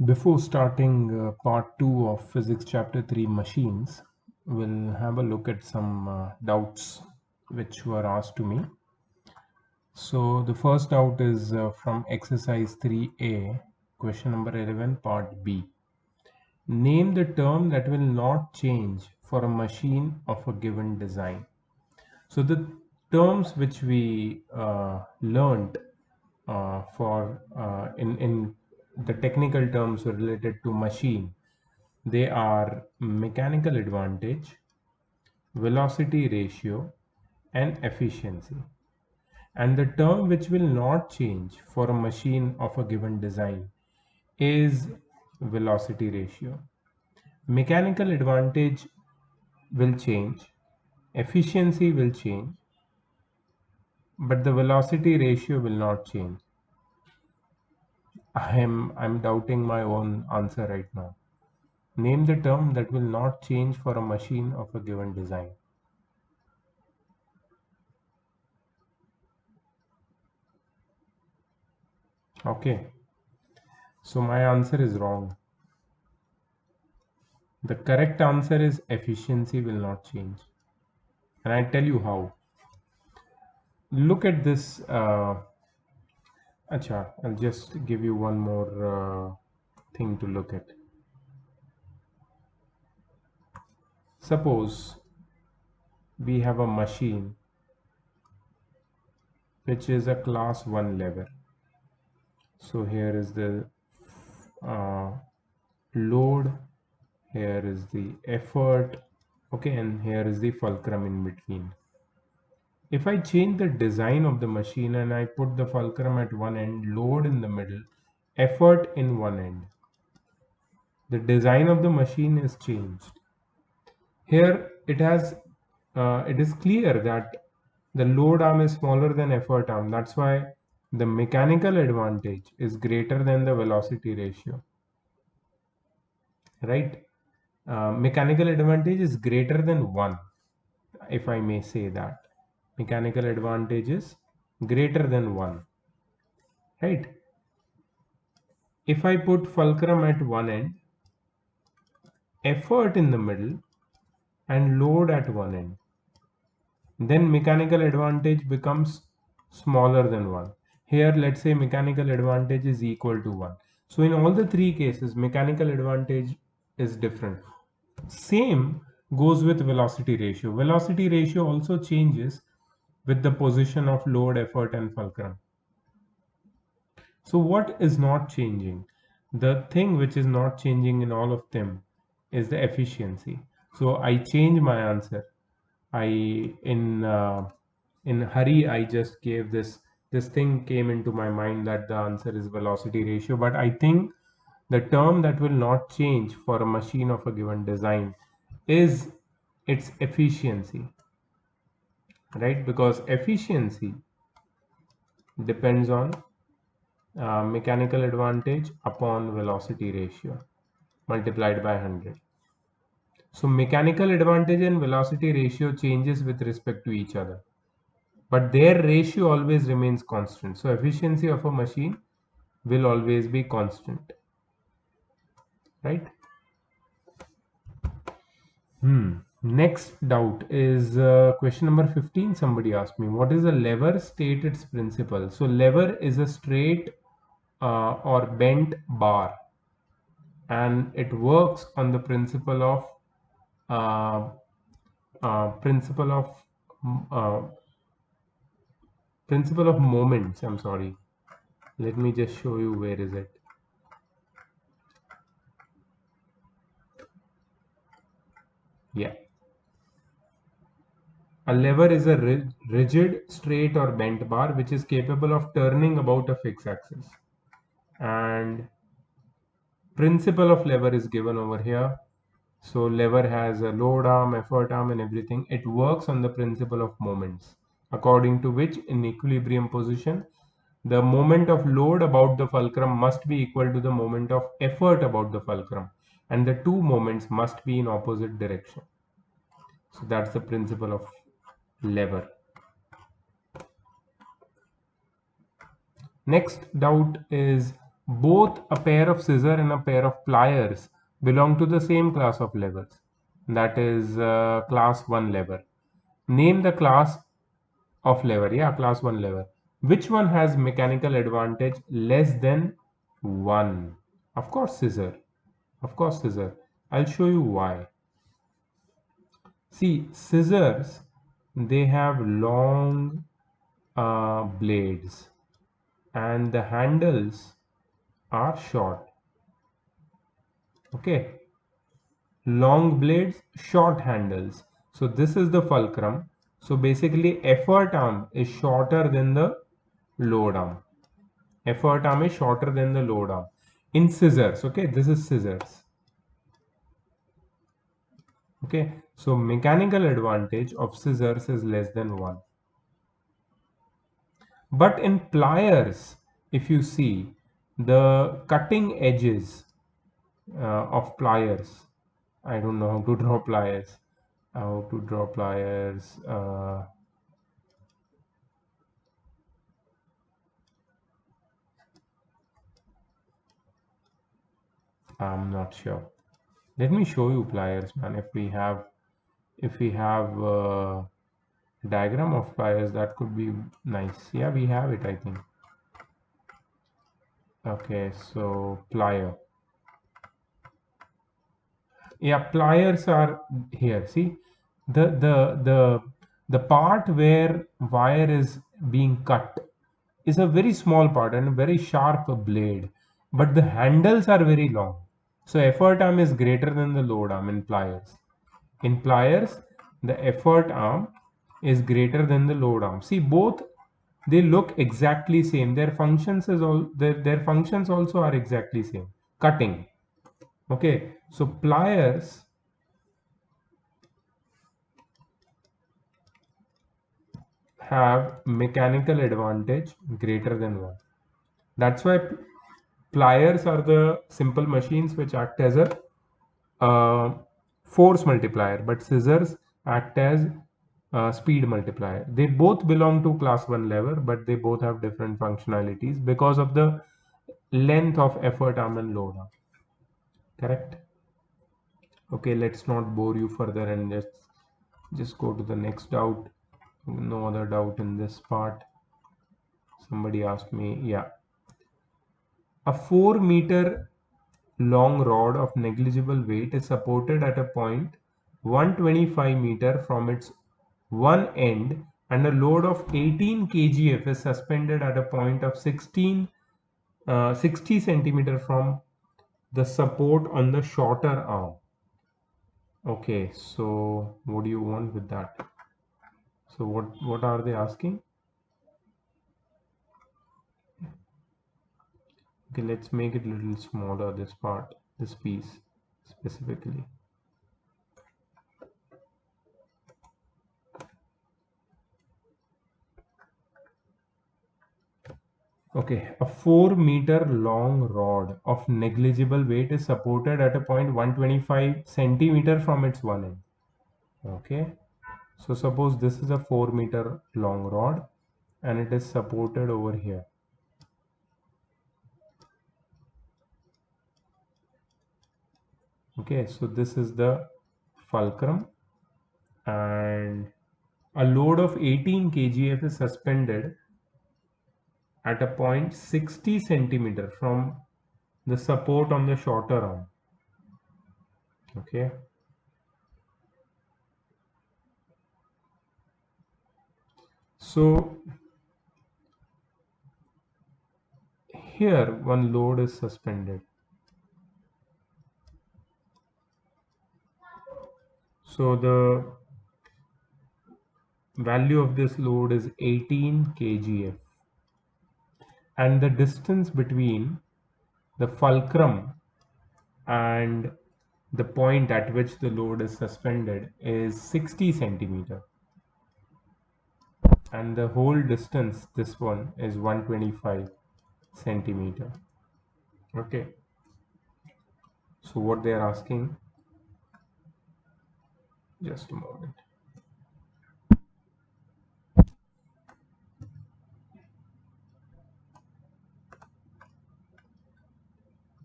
Before starting part 2 of physics chapter 3 machines, we'll have a look at some doubts which were asked to me. So the first doubt is from exercise 3a, question number 11, part B. Name the term that will not change for a machine of a given design. So the terms which we learned for in the technical terms related to machine, they are mechanical advantage, velocity ratio, and efficiency. And the term which will not change for a machine of a given design is velocity ratio. Mechanical advantage will change, efficiency will change, but the velocity ratio will not change. I'm doubting my own answer right now. Name the term that will not change for a machine of a given design. Okay, so my answer is wrong. The correct answer is efficiency will not change. And I tell you how. Look at this. Acha, I'll just give you one more thing to look at. Suppose we have a machine which is a class 1 lever. So here is the uh, load, here is the effort, okay, and here is the fulcrum in between. If I change the design of the machine and I put the fulcrum at one end, load in the middle, effort in one end, the design of the machine is changed. Here it is clear that the load arm is smaller than effort arm. That's why the mechanical advantage is greater than the velocity ratio, right? Mechanical advantage is greater than 1, if I may say that. Mechanical advantage is greater than 1, right? If I put fulcrum at one end, effort in the middle, and load at one end, then mechanical advantage becomes smaller than 1. Here, let's say mechanical advantage is equal to 1. So in all the three cases, mechanical advantage is different. Same goes with velocity ratio. Velocity ratio also changes with the position of load, effort, and fulcrum. So what is not changing? The thing which is not changing in all of them is the efficiency. So I change my answer. I in hurry I just gave this thing came into my mind that the answer is velocity ratio, but I think the term that will not change for a machine of a given design is its efficiency, right? Because efficiency depends on mechanical advantage upon velocity ratio multiplied by 100. So mechanical advantage and velocity ratio changes with respect to each other, but their ratio always remains constant. So efficiency of a machine will always be constant, right? Next doubt is question number 15. Somebody asked me, what is a lever? State its principle. So lever is a straight or bent bar, and it works on the uh, principle of uh, principle of moments. I'm sorry. Let me just show you where is it. Yeah. A lever is a rigid, straight or bent bar which is capable of turning about a fixed axis. And principle of lever is given over here. So lever has a load arm, effort arm and everything. It works on the principle of moments, according to which in equilibrium position, the moment of load about the fulcrum must be equal to the moment of effort about the fulcrum. And the two moments must be in opposite direction. So that's the principle of lever. Next doubt is Both a pair of scissor and a pair of pliers belong to the same class of levers, that is class 1 lever. Name the class of lever. Yeah, class 1 lever. Which one has mechanical advantage less than 1? Of course scissor. Of course scissor. I'll show you why. See, scissors, they have long blades and the handles are short. Okay, long blades, short handles. So this is the fulcrum. So basically effort arm is shorter than the load arm. Effort arm is shorter than the load arm. In scissors, okay, this is scissors. Okay, so mechanical advantage of scissors is less than 1. But in pliers, if you see the cutting edges of pliers, I don't know how to draw pliers. How to draw pliers? I'm not sure. Let me show you pliers, man. If we have diagram of pliers, that could be nice. Yeah, we have it, I think. Okay, so plier. Yeah, pliers are here. See, the the the the part where wire is being cut is a very small part and a very sharp blade, but the handles are very long. So effort arm is greater than the load arm in pliers. In pliers, the effort arm is greater than the load arm. See, both they look exactly same. Their functions is all their functions also are exactly same. Cutting. Okay, so pliers have mechanical advantage greater than 1. That's why pliers are the simple machines which act as a force multiplier, but scissors act as speed multiplier. They both belong to class 1 lever, but they both have different functionalities because of the length of effort arm and load arm. Correct? Okay, let's not bore you further and just go to the next doubt. No other doubt in this part. Somebody asked me, yeah. A 4-meter long rod of negligible weight is supported at a point 125 meter from its one end, and a load of 18 kgf is suspended at a point of 60 centimeter from the support on the shorter arm. Okay, so what do you want with that? So what are they asking? Okay, let's make it a little smaller, this part, this piece specifically. Okay, a 4-meter long rod of negligible weight is supported at a point 125 centimeter from its one end. Okay, so suppose this is a 4-meter long rod and it is supported over here. Okay, so this is the fulcrum and a load of 18 kgf is suspended at a point 60 centimeter from the support on the shorter arm. Okay, so here one load is suspended. So the value of this load is 18 kgf, and the distance between the fulcrum and the point at which the load is suspended is 60 centimeter, and the whole distance, this one, is 125 centimeter. Okay, so what they are asking, just a moment.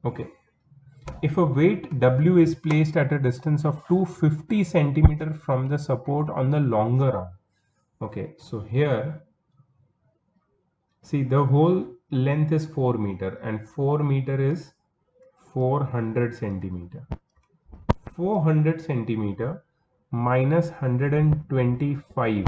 Okay. If a weight W is placed at a distance of 250 centimeter from the support on the longer arm. Okay, so here, see, the whole length is 4 meter and 4 meter is 400 centimeter. 400 centimeter minus 125,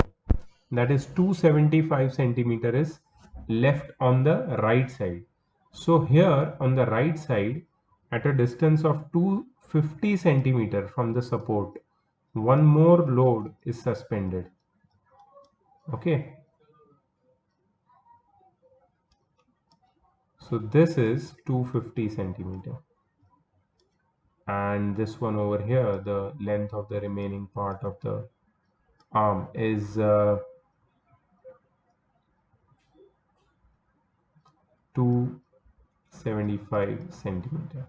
that is 275 centimeter, is left on the right side. So here on the right side, at a distance of 250 centimeter from the support, one more load is suspended. Okay, so this is 250 centimeter, and this one over here, the length of the remaining part of the arm is 275 centimeter.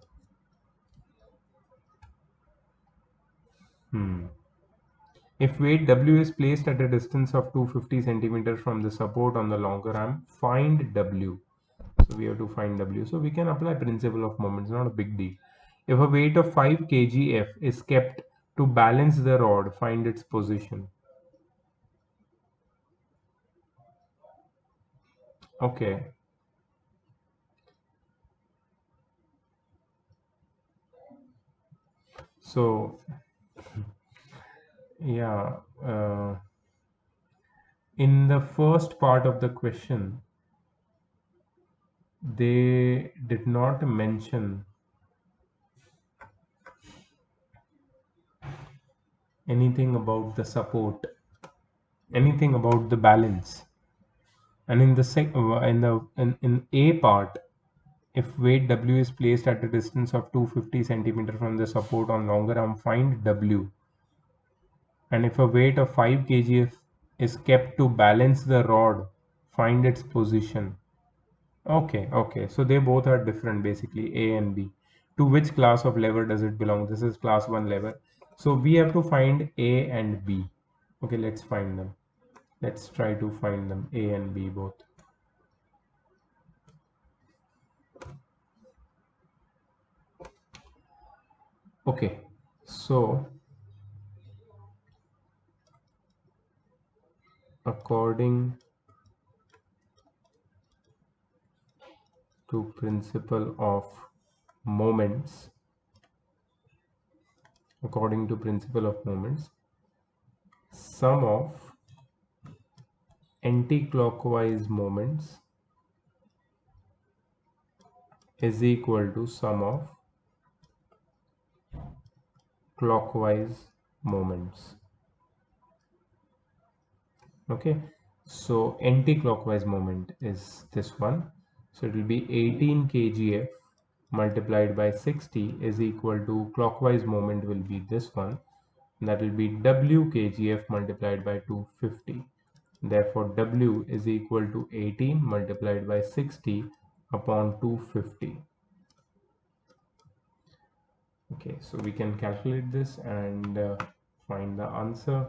If weight W is placed at a distance of 250 centimeters from the support on the longer arm, find W. So we have to find W. So we can apply principle of moments, not a big deal. If a weight of 5 kgf is kept to balance the rod, find its position. Okay. So, yeah, in the first part of the question, they did not mention anything about the support, anything about the balance. And in the in A part, if weight W is placed at a distance of 250 centimeter from the support on longer arm, find W. And if a weight of 5 kgf is kept to balance the rod, find its position. Okay, okay. So they both are different, basically, A and B. To which class of lever does it belong? This is class 1 lever. So we have to find A and B. Okay, let's find them. Let's try to find them, A and B both. Okay, so according to principle of moments, according to principle of moments, sum of anti-clockwise moments is equal to sum of clockwise moments. Okay, so anti-clockwise moment is this one. So it will be 18 kgf multiplied by 60 is equal to clockwise moment will be this one. That will be W kgf multiplied by 250. Therefore, W is equal to 18 multiplied by 60 upon 250. Okay, so we can calculate this and find the answer.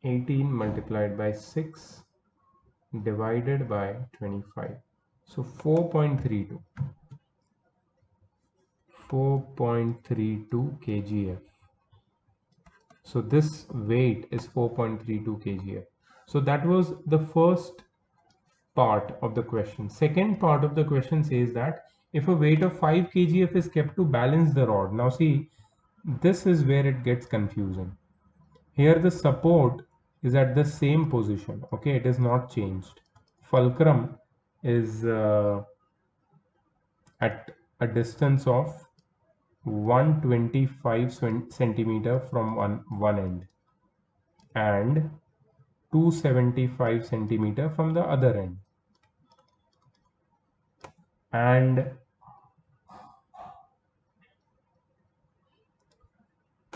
18 multiplied by 6 divided by 25. So 4.32. 4.32 kgf. So this weight is 4.32 kgf. So that was the first part of the question. Second part of the question says that if a weight of 5 kgf is kept to balance the rod. Now see, this is where it gets confusing. Here the support is at the same position. Okay, it is not changed. Fulcrum is at a distance of 125 centimeter from one end and 275 centimeter from the other end. and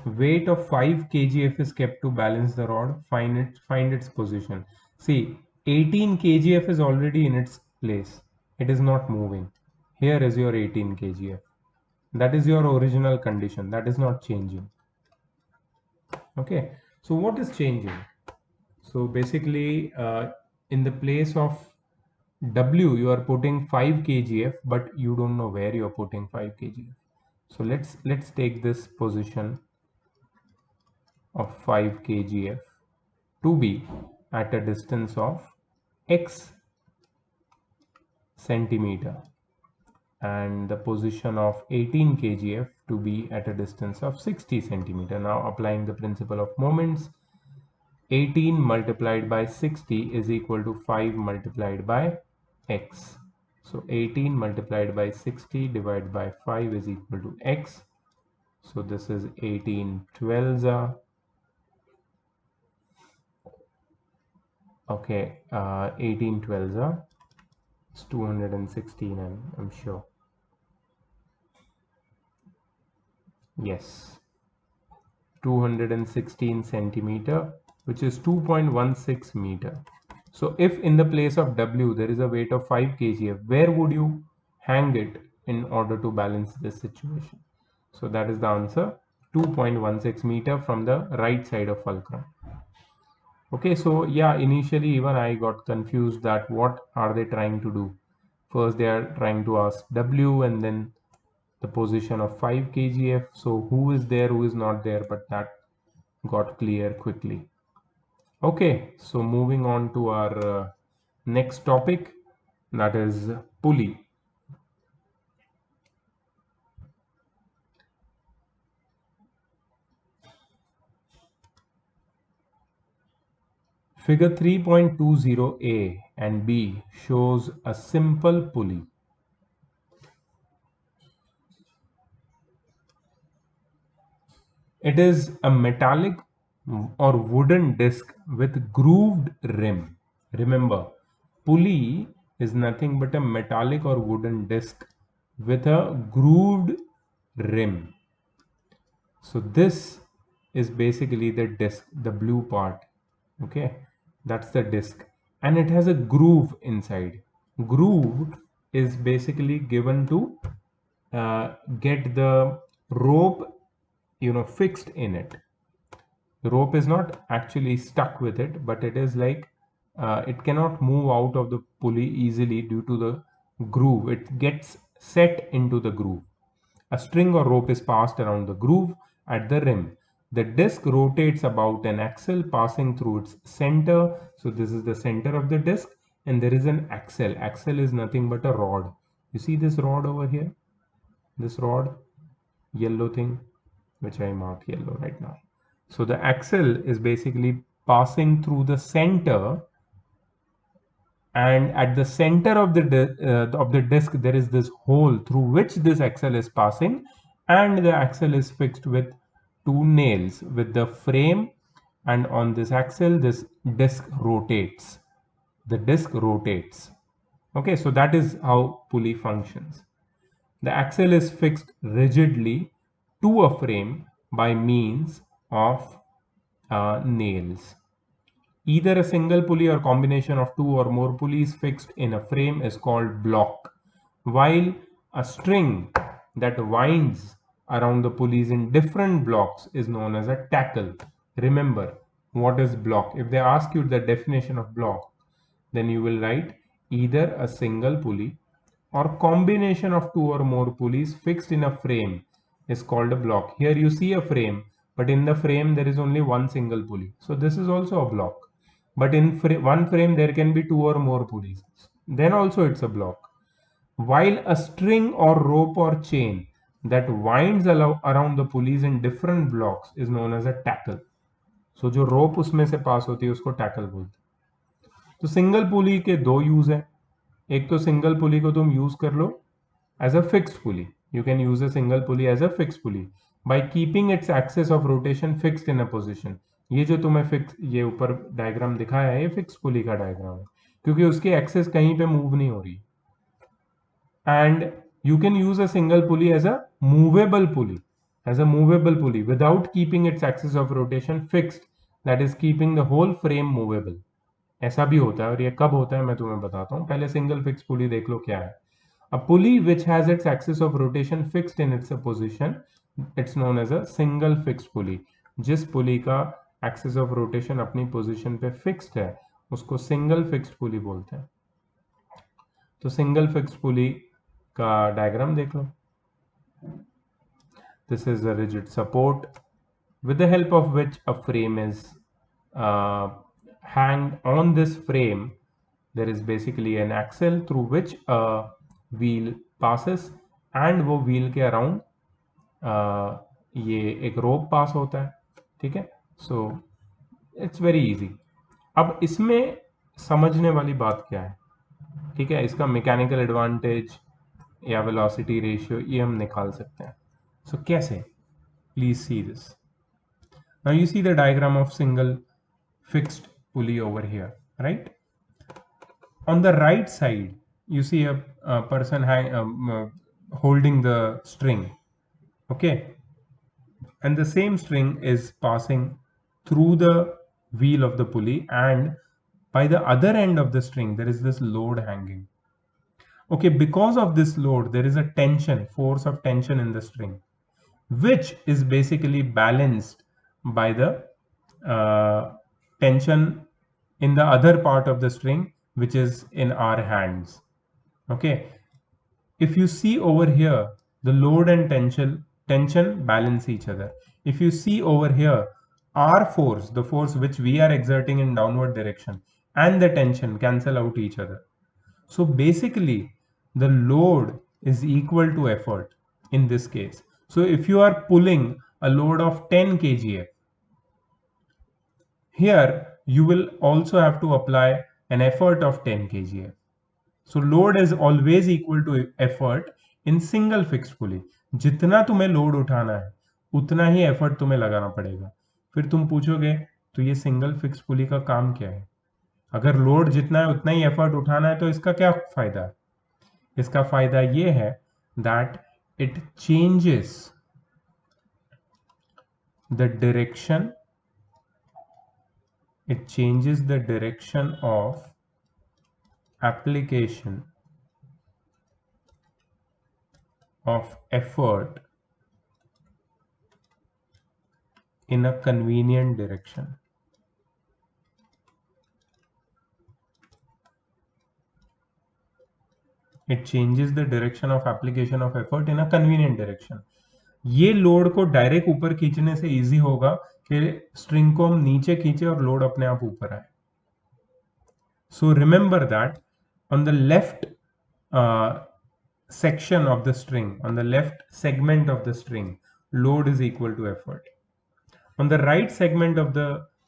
weight of 5 kgf is kept to balance the rod. Find its position. See, 18 kgf is already in its place. It is not moving. Here is your 18 kgf. That is your original condition. That is not changing. Okay. So what is changing? So basically, in the place of W, you are putting 5 kgf, but you don't know where you are putting 5 kgf. So let's take this position of 5 kgf to be at a distance of x centimeter, and the position of 18 kgf to be at a distance of 60 centimeter. Now applying the principle of moments, 18 multiplied by 60 is equal to 5 multiplied by x. So 18 multiplied by 60 divided by 5 is equal to x. So this is 18 12s are, okay, 18 12s are, it's 216, I'm sure. Yes, 216 centimeter, which is 2.16 meter. So if in the place of W there is a weight of 5 kgf, where would you hang it in order to balance this situation? So that is the answer, 2.16 meter from the right side of fulcrum. Okay, so yeah, initially even I got confused that what are they trying to do. First they are trying to ask W and then the position of 5 kgf. So who is there, who is not there, but that got clear quickly. Okay, so moving on to our next topic, that is pulley. Figure 3.20a and b shows a simple pulley. It is a metallic or wooden disc with grooved rim. Remember, pulley is nothing but a metallic or wooden disc with a grooved rim. So this is basically the disc, the blue part. Okay, that's the disc, and it has a groove inside. Groove is basically given to get the rope, fixed in it. The rope is not actually stuck with it, but it is like it cannot move out of the pulley easily due to the groove. It gets set into the groove. A string or rope is passed around the groove at the rim. The disc rotates about an axle passing through its center. So this is the center of the disc, and there is an axle. Axle is nothing but a rod. You see this rod over here? This rod, yellow thing, which I mark yellow right now. So the axle is basically passing through the center, and at the center of the disc there is this hole through which this axle is passing, and the axle is fixed with two nails with the frame, and on this axle this disc rotates. The disc rotates. Okay, so that is how pulley functions. The axle is fixed rigidly to a frame by means of nails. Either a single pulley or combination of two or more pulleys fixed in a frame is called block, while a string that winds around the pulleys in different blocks is known as a tackle. Remember, what is block? If they ask you the definition of block, then you will write either a single pulley or combination of two or more pulleys fixed in a frame is called a block. Here you see a frame, but in the frame there is only one single pulley. So this is also a block. But in one frame there can be two or more pulleys. Then also it's a block. While a string or rope or chain that winds around the pulleys in different blocks is known as a tackle. So जो rope उसमें से पास होती है उसको tackle बोलते हैं. तो single पुली के दो यूज है. एक तो सिंगल पुली को तुम यूज कर लो as a fixed pulley. You can use a single pulley as a fixed pulley by keeping its axis of rotation fixed in a position. ये जो तुम्हें फिक्स ये ऊपर डायग्राम दिखाया है ये फिक्स पुली का डायग्राम है, क्योंकि उसकी एक्सेस कहीं पे मूव नहीं हो रही. and you can use a single pulley as a movable pulley, without keeping its axis of rotation fixed, that is keeping the whole frame movable. ऐसा भी होता है, और ये कब होता है मैं तुम्हें बताता हूँ. पहले सिंगल फिक्स पुली देख लो क्या है. A pulley which has its axis of rotation fixed in its position, it's known as a single fixed pulley. जिस पुली का axis of rotation अपनी position पे fixed है उसको single fixed pulley बोलते हैं. तो single fixed pulley का डायग्राम देख लो. This is a rigid support with the help of which a frame is hanged on this frame. There is basically an axle through which a wheel passes, and वो wheel के around ये एक rope पास होता है. ठीक है, so it's very easy. अब इसमें समझने वाली बात क्या है. ठीक है, इसका मैकेनिकल एडवांटेज या वेलोसिटी रेशियो ये हम निकाल सकते हैं. सो कैसे? Please see this. Now you see the diagram of single fixed pulley over here, right? On the right side, you see a person holding the string, okay? And the same string is passing through the wheel of the pulley, and by the other end of the string, there is this load hanging. Okay, because of this load, there is a tension, force of tension in the string, which is basically balanced by the tension in the other part of the string, which is in our hands. Okay, if you see over here, the load and tension balance each other. If you see over here, our force, the force which we are exerting in downward direction, and the tension cancel out each other. So basically the load is equal to effort in this case. So if you are pulling a load of 10 kgf, here you will also have to apply an effort of 10 kgf. So load is always equal to effort in single fixed pulley. जितना तुम्हें load उठाना है उतना ही effort तुम्हें लगाना पड़ेगा. फिर तुम पूछोगे तो ये सिंगल फिक्स पुली का काम क्या है? अगर लोड जितना है उतना ही एफर्ट उठाना है तो इसका क्या फायदा है? इसका फायदा ये है that it changes the direction of application of effort in a convenient direction. It changes the direction of application of effort in a convenient direction. ये लोड को डायरेक्ट ऊपर खींचने से इजी होगा कि स्ट्रिंग को हम नीचे खींचे और लोड अपने आप ऊपर आए. So remember that on the left section of the string, on the left segment of the string, load is equal to effort. On the right segment of the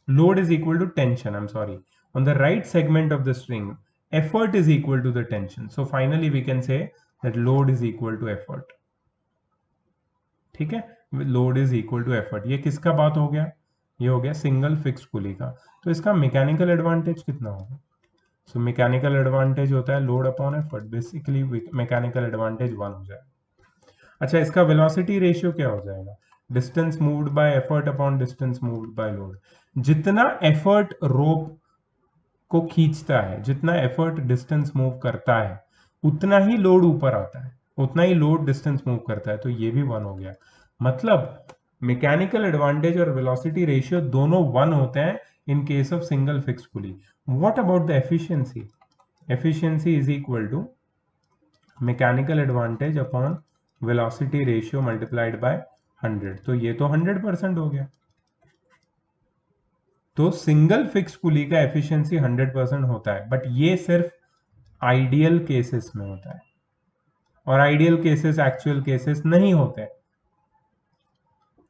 load is equal to tension. I'm sorry. On the right segment of the string, effort is equal to the tension. So finally we can say that load is equal to effort. ठीक है, load is equal to effort. ये किसका बात हो गया? ये हो गया सिंगल फिक्स पुली का. तो इसका मैकेनिकल एडवांटेज कितना होगा? सो मैकेनिकल एडवांटेज होता है load upon effort. Basically mechanical advantage 1 हो जाएगा. अच्छा, इसका वेलोसिटी रेशियो क्या हो जाएगा? Distance moved by effort upon distance moved by load. जितना एफर्ट रोप को खींचता है, जितना एफर्ट डिस्टेंस मूव करता है, उतना ही लोड ऊपर आता है, उतना ही लोड डिस्टेंस मूव करता है. तो ये भी 1 हो गया. मतलब मैकेनिकल एडवांटेज और वेलोसिटी रेशियो दोनों 1 होते हैं in case of single fix pulley. What about the efficiency? Efficiency is equal to mechanical advantage upon velocity ratio multiplied by 100. तो ये तो 100% हो गया. तो सिंगल फिक्स पुली का एफिशिएंसी 100% होता है, बट ये सिर्फ आइडियल केसेस में होता है, और आइडियल केसेस एक्चुअल केसेस नहीं होते.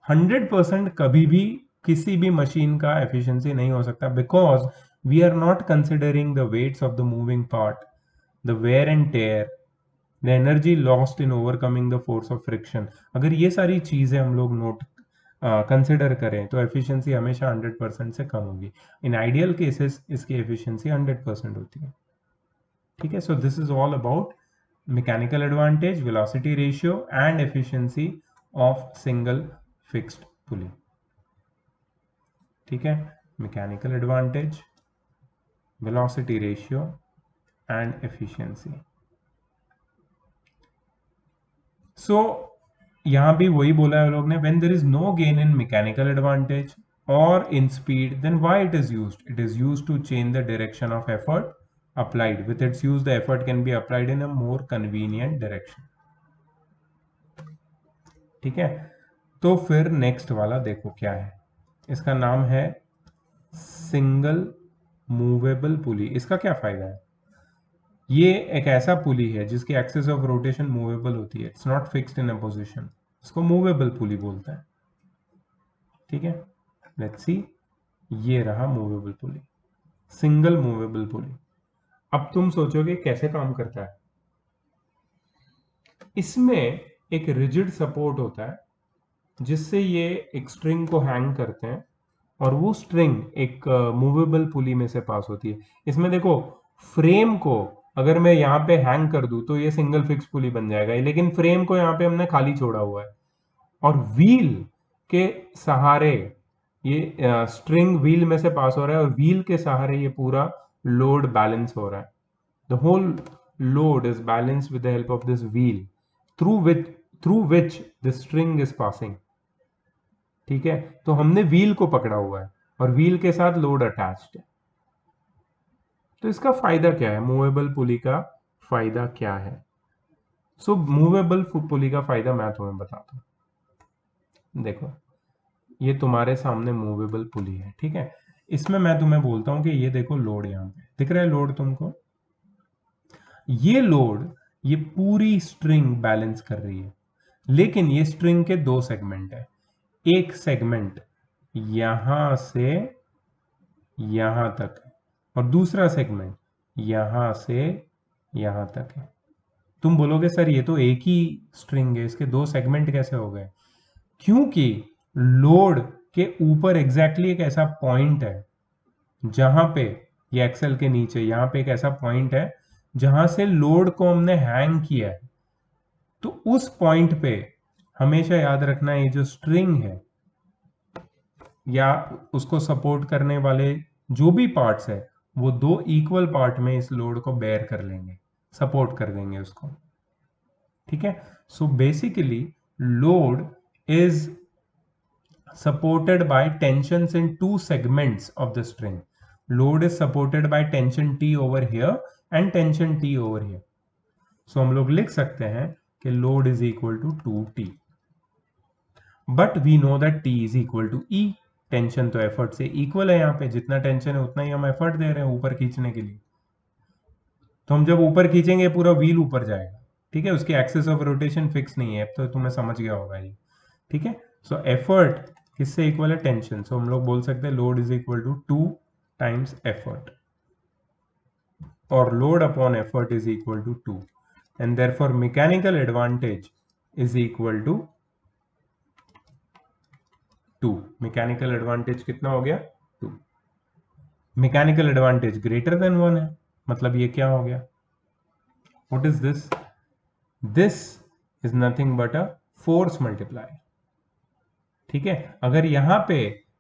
100% कभी भी किसी भी मशीन का एफिशिएंसी नहीं हो सकता, because we are not considering the weights of the moving part, the wear and tear, the energy lost in overcoming the force of friction. अगर ये सारी चीजें हम लोग नोट कंसिडर करें तो एफिशिएंसी हमेशा 100% से कम होगी. इन आइडियल केसेस इसकी एफिशिएंसी 100% होती है. ठीक है, so this is all about mechanical advantage, velocity ratio and efficiency of single fixed pulley. ठीक है, mechanical advantage, velocity ratio and efficiency. So यहाँ भी वही बोला है लोग ने, when there is no gain in mechanical advantage or in speed, then why it is used? It is used to change the direction of effort applied. With its use, the effort can be applied in a more convenient direction. ठीक है, तो फिर next वाला देखो क्या है, इसका नाम है सिंगल मूवेबल पुली। इसका क्या फायदा है? ये एक ऐसा पुली है जिसकी एक्सिस ऑफ रोटेशन मूवेबल होती है, it's not fixed in a position, इसको मूवेबल पुली बोलते हैं। ठीक है, लेट्स सी, ये रहा मूवेबल पुली, सिंगल मूवेबल पुली। अब तुम सोचोगे कैसे काम करता है? इसमें एक रिजिड सपोर्ट होता है जिससे ये एक स्ट्रिंग को हैंग करते हैं और वो स्ट्रिंग एक मूवेबल पुली में से पास होती है। इसमें देखो, फ्रेम को अगर मैं यहाँ पे हैंग कर दूं तो ये सिंगल फिक्स पुली बन जाएगा, लेकिन फ्रेम को यहाँ पे हमने खाली छोड़ा हुआ है और व्हील के सहारे ये स्ट्रिंग व्हील में से पास हो रहा है और व्हील के सहारे ये पूरा लोड बैलेंस हो रहा है। The whole load is balanced with the help of this wheel through which the string is passing. ठीक है, तो हमने व्हील को पकड़ा हुआ है और व्हील के साथ लोड अटैच्ड है। तो इसका फायदा क्या है? मूवेबल पुली का फायदा क्या है? सो मूवेबल पुली का फायदा मैं तुम्हें बताता हूं। देखो, ये तुम्हारे सामने मूवेबल पुली है, ठीक है। इसमें मैं तुम्हें बोलता हूं कि ये देखो लोड, यहां पे दिख रहा है लोड तुमको, ये लोड ये पूरी स्ट्रिंग बैलेंस कर रही है, लेकिन ये स्ट्रिंग के दो सेगमेंट है। एक सेगमेंट यहां से यहां तक है और दूसरा सेगमेंट यहां से यहां तक है। तुम बोलोगे सर ये तो एक ही स्ट्रिंग है, इसके दो सेगमेंट कैसे हो गए? क्योंकि लोड के ऊपर एग्जैक्टली एक ऐसा पॉइंट है जहां पे ये एक्सेल के नीचे यहां पे एक ऐसा पॉइंट है जहां से लोड को हमने हैंग किया है। तो उस पॉइंट पे हमेशा याद रखना, ये जो स्ट्रिंग है या उसको सपोर्ट करने वाले जो भी पार्ट्स है वो दो इक्वल पार्ट में इस लोड को बेयर कर लेंगे, सपोर्ट कर देंगे उसको। ठीक है, so basically load is supported by tensions in two segments of the string. Load is supported by tension T over here and tension T over here. So हम लोग लिख सकते हैं कि load is equal to 2T. But we know that T is equal to E. Tension तो effort से equal है, यहाँ पे जितना टेंशन है उतना ही हम एफर्ट दे रहे हैं ऊपर खींचने के लिए। तो हम जब ऊपर खींचेंगे पूरा व्हील ऊपर जाएगा, ठीक है, उसकी एक्सिस ऑफ रोटेशन फिक्स नहीं है, अब तो तुम्हें समझ गया होगा ये। ठीक है, सो एफर्ट किससे इक्वल है? टेंशन। सो हम लोग बोल सकते हैं load is equal to 2 times effort, और load upon effort is equal to 2, and therefore mechanical advantage is equal to 2। Mechanical advantage कितना हो गया? 2। मैकेनिकल एडवांटेज ग्रेटर देन 1 है, मतलब ये क्या हो गया? What is this? This is nothing but a force multiply. ठीक है, अगर यहां पे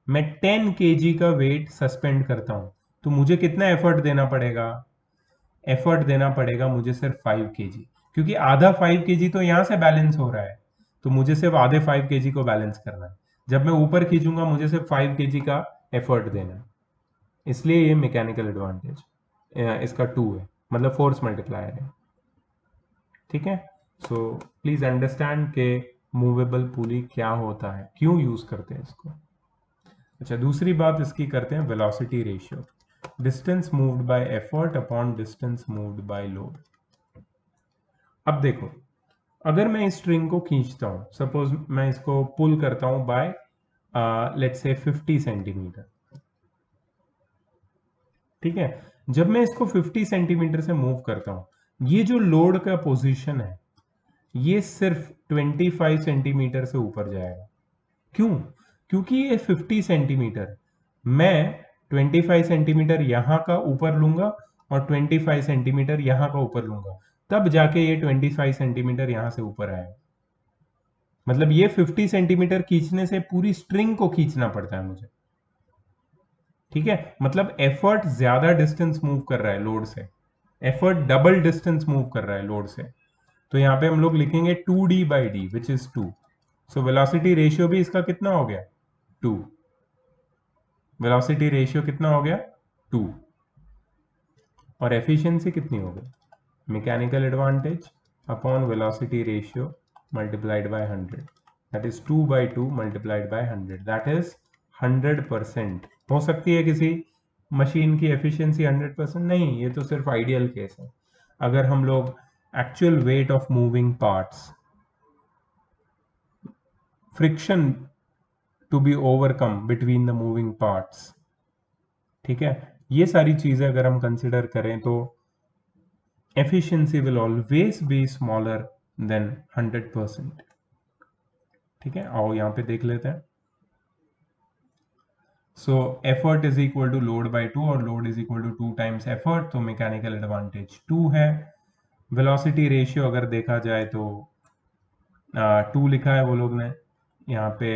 मैं 10 kg का वेट सस्पेंड करता हूं तो मुझे कितना एफर्ट देना पड़ेगा? एफर्ट देना पड़ेगा मुझे सिर्फ 5 kg, क्योंकि आधा 5 kg तो यहां से बैलेंस हो रहा है, तो मुझे सिर्फ आधे 5 kg को बैलेंस करना है। जब मैं ऊपर खींचूंगा मुझे सिर्फ 5 kg का एफर्ट देना है, इसलिए ये मैकेनिकल एडवांटेज इसका 2 है, मतलब फोर्स मल्टीप्लायर है। ठीक है, सो प्लीज अंडरस्टैंड के मूवेबल पुली क्या होता है, क्यों यूज करते हैं इसको। अच्छा, दूसरी बात इसकी करते हैं velocity ratio, distance moved by effort upon distance moved by load. अब देखो, अगर मैं इस स्ट्रिंग को खींचता हूं, सपोज मैं इसको पुल करता हूं बाय लेट्स से 50 सेंटीमीटर। ठीक है, जब मैं इसको 50 सेंटीमीटर से मूव करता हूं, ये जो लोड का पोजीशन है ये सिर्फ 25 सेंटीमीटर से ऊपर जाएगा। क्यों? क्योंकि ये 50 सेंटीमीटर, मैं 25 सेंटीमीटर यहां का ऊपर लूंगा और 25 सेंटीमीटर यहां का ऊपर लूंगा, तब जाके ये 25 सेंटीमीटर यहां से ऊपर आएगा। मतलब ये 50 सेंटीमीटर खींचने से पूरी स्ट्रिंग को खींचना पड़ता है मुझे। ठीक है, मतलब एफर्ट ज्यादा डिस्टेंस मूव कर रहा है लोड से, एफर्ट डबल डिस्टेंस मूव कर रहा है लोड से। तो यहाँ पे हम लोग लिखेंगे 2d/d which is 2। So velocity ratio भी इसका कितना हो गया 2। वेलोसिटी रेशियो कितना हो गया 2। और एफिशिएंसी कितनी हो गई, mechanical advantage upon velocity ratio multiplied by 100, that is 2/2 multiplied by 100, that is 100%। हो सकती है किसी मशीन की एफिशिएंसी 100% नहीं, ये तो सिर्फ आइडियल केस है। अगर हम लोग actual weight of moving parts, friction to be overcome between the moving parts, ठीक है, ये सारी चीजें अगर हम कंसिडर करें तो efficiency will always be smaller than 100%। ठीक है, आओ यहां पे देख लेते हैं। So effort is equal to load by 2 और load is equal to 2 times effort, तो मैकेनिकल एडवांटेज 2 है। वेलोसिटी रेशियो अगर देखा जाए तो 2 लिखा है वो लोग ने यहाँ पे।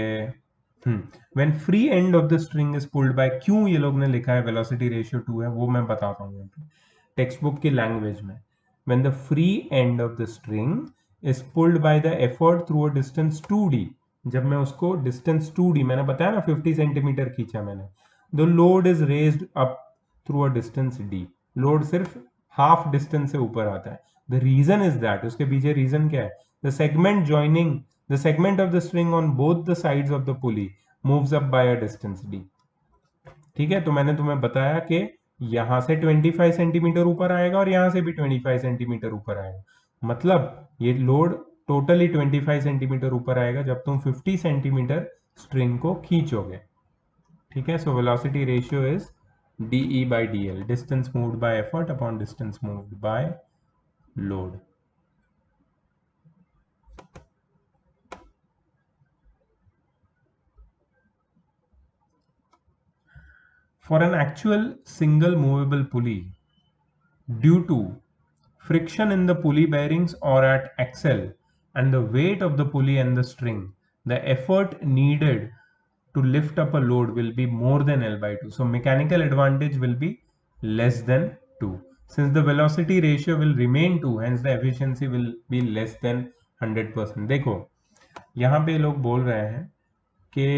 When free end of the string is pulled bye, क्यों ये लोग ने लिखा है वेलोसिटी रेशियो 2 है वो मैं बताता हूँ टेक्स्ट बुक की लैंग्वेज में। when the free end of the string is pulled by the effort through a distance 2d, जब मैं उसको distance 2d, मैंने बताया ना 50 सेंटीमीटर खींचा मैंने, the load is raised up through a distance d, load सिर्फ हाफ डिस्टेंस से ऊपर आता है। the reason is that, उसके पीछे रीजन क्या है, the segment joining the segment of the string on both the sides of the pulley moves up by a distance d। ठीक है, तो मैंने तुम्हें बताया कि यहां से 25 सेंटीमीटर ऊपर आएगा और यहां से भी 25 सेंटीमीटर ऊपर आएगा, मतलब ये लोड टोटली 25 सेंटीमीटर ऊपर आएगा जब तुम 50 सेंटीमीटर स्ट्रिंग को खींचोगे। ठीक है, so velocity ratio is DE/dl, distance moved by effort upon distance moved by load. For an actual single movable pulley, due to friction in the pulley bearings or at axle and the weight of the pulley and the string, the effort needed to lift up a load will be more than L/2. So mechanical advantage will be less than 2. Since the velocity ratio will remain 2, hence the efficiency will be less than 100%. देखो यहाँ पे लोग बोल रहे हैं कि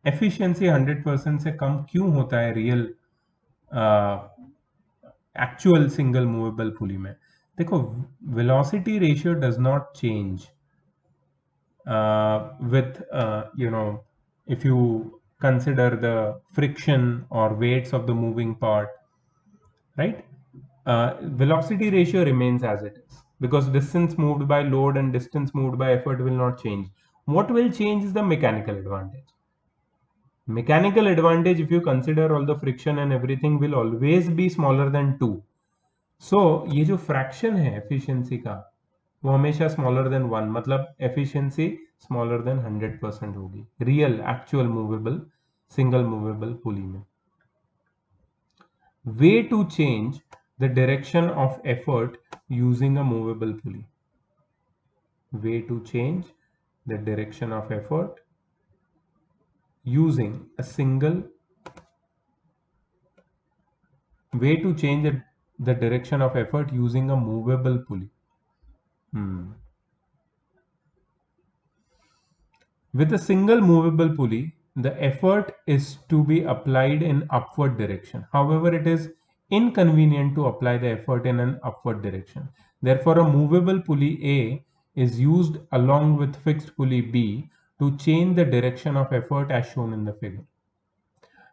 efficiency 100% से कम क्यों होता है real actual single movable pulley में। देखो velocity ratio does not change with if you consider the friction or weights of the moving part, right? Velocity ratio remains as it is because distance moved by load and distance moved by effort will not change. What will change is the mechanical advantage. Mechanical advantage, if you consider all the friction and everything, will always be smaller than 2. So ये जो fraction है efficiency का वो हमेशा smaller than 1, मतलब efficiency smaller than 100% होगी real actual movable single movable pulley में। Way to change the direction of effort using a movable pulley, way to change the direction of effort using a single way to change the direction of effort using a movable pulley. With a single movable pulley, the effort is to be applied in upward direction. However, it is inconvenient to apply the effort in an upward direction. Therefore, a movable pulley A is used along with fixed pulley B to change the direction of effort as shown in the figure.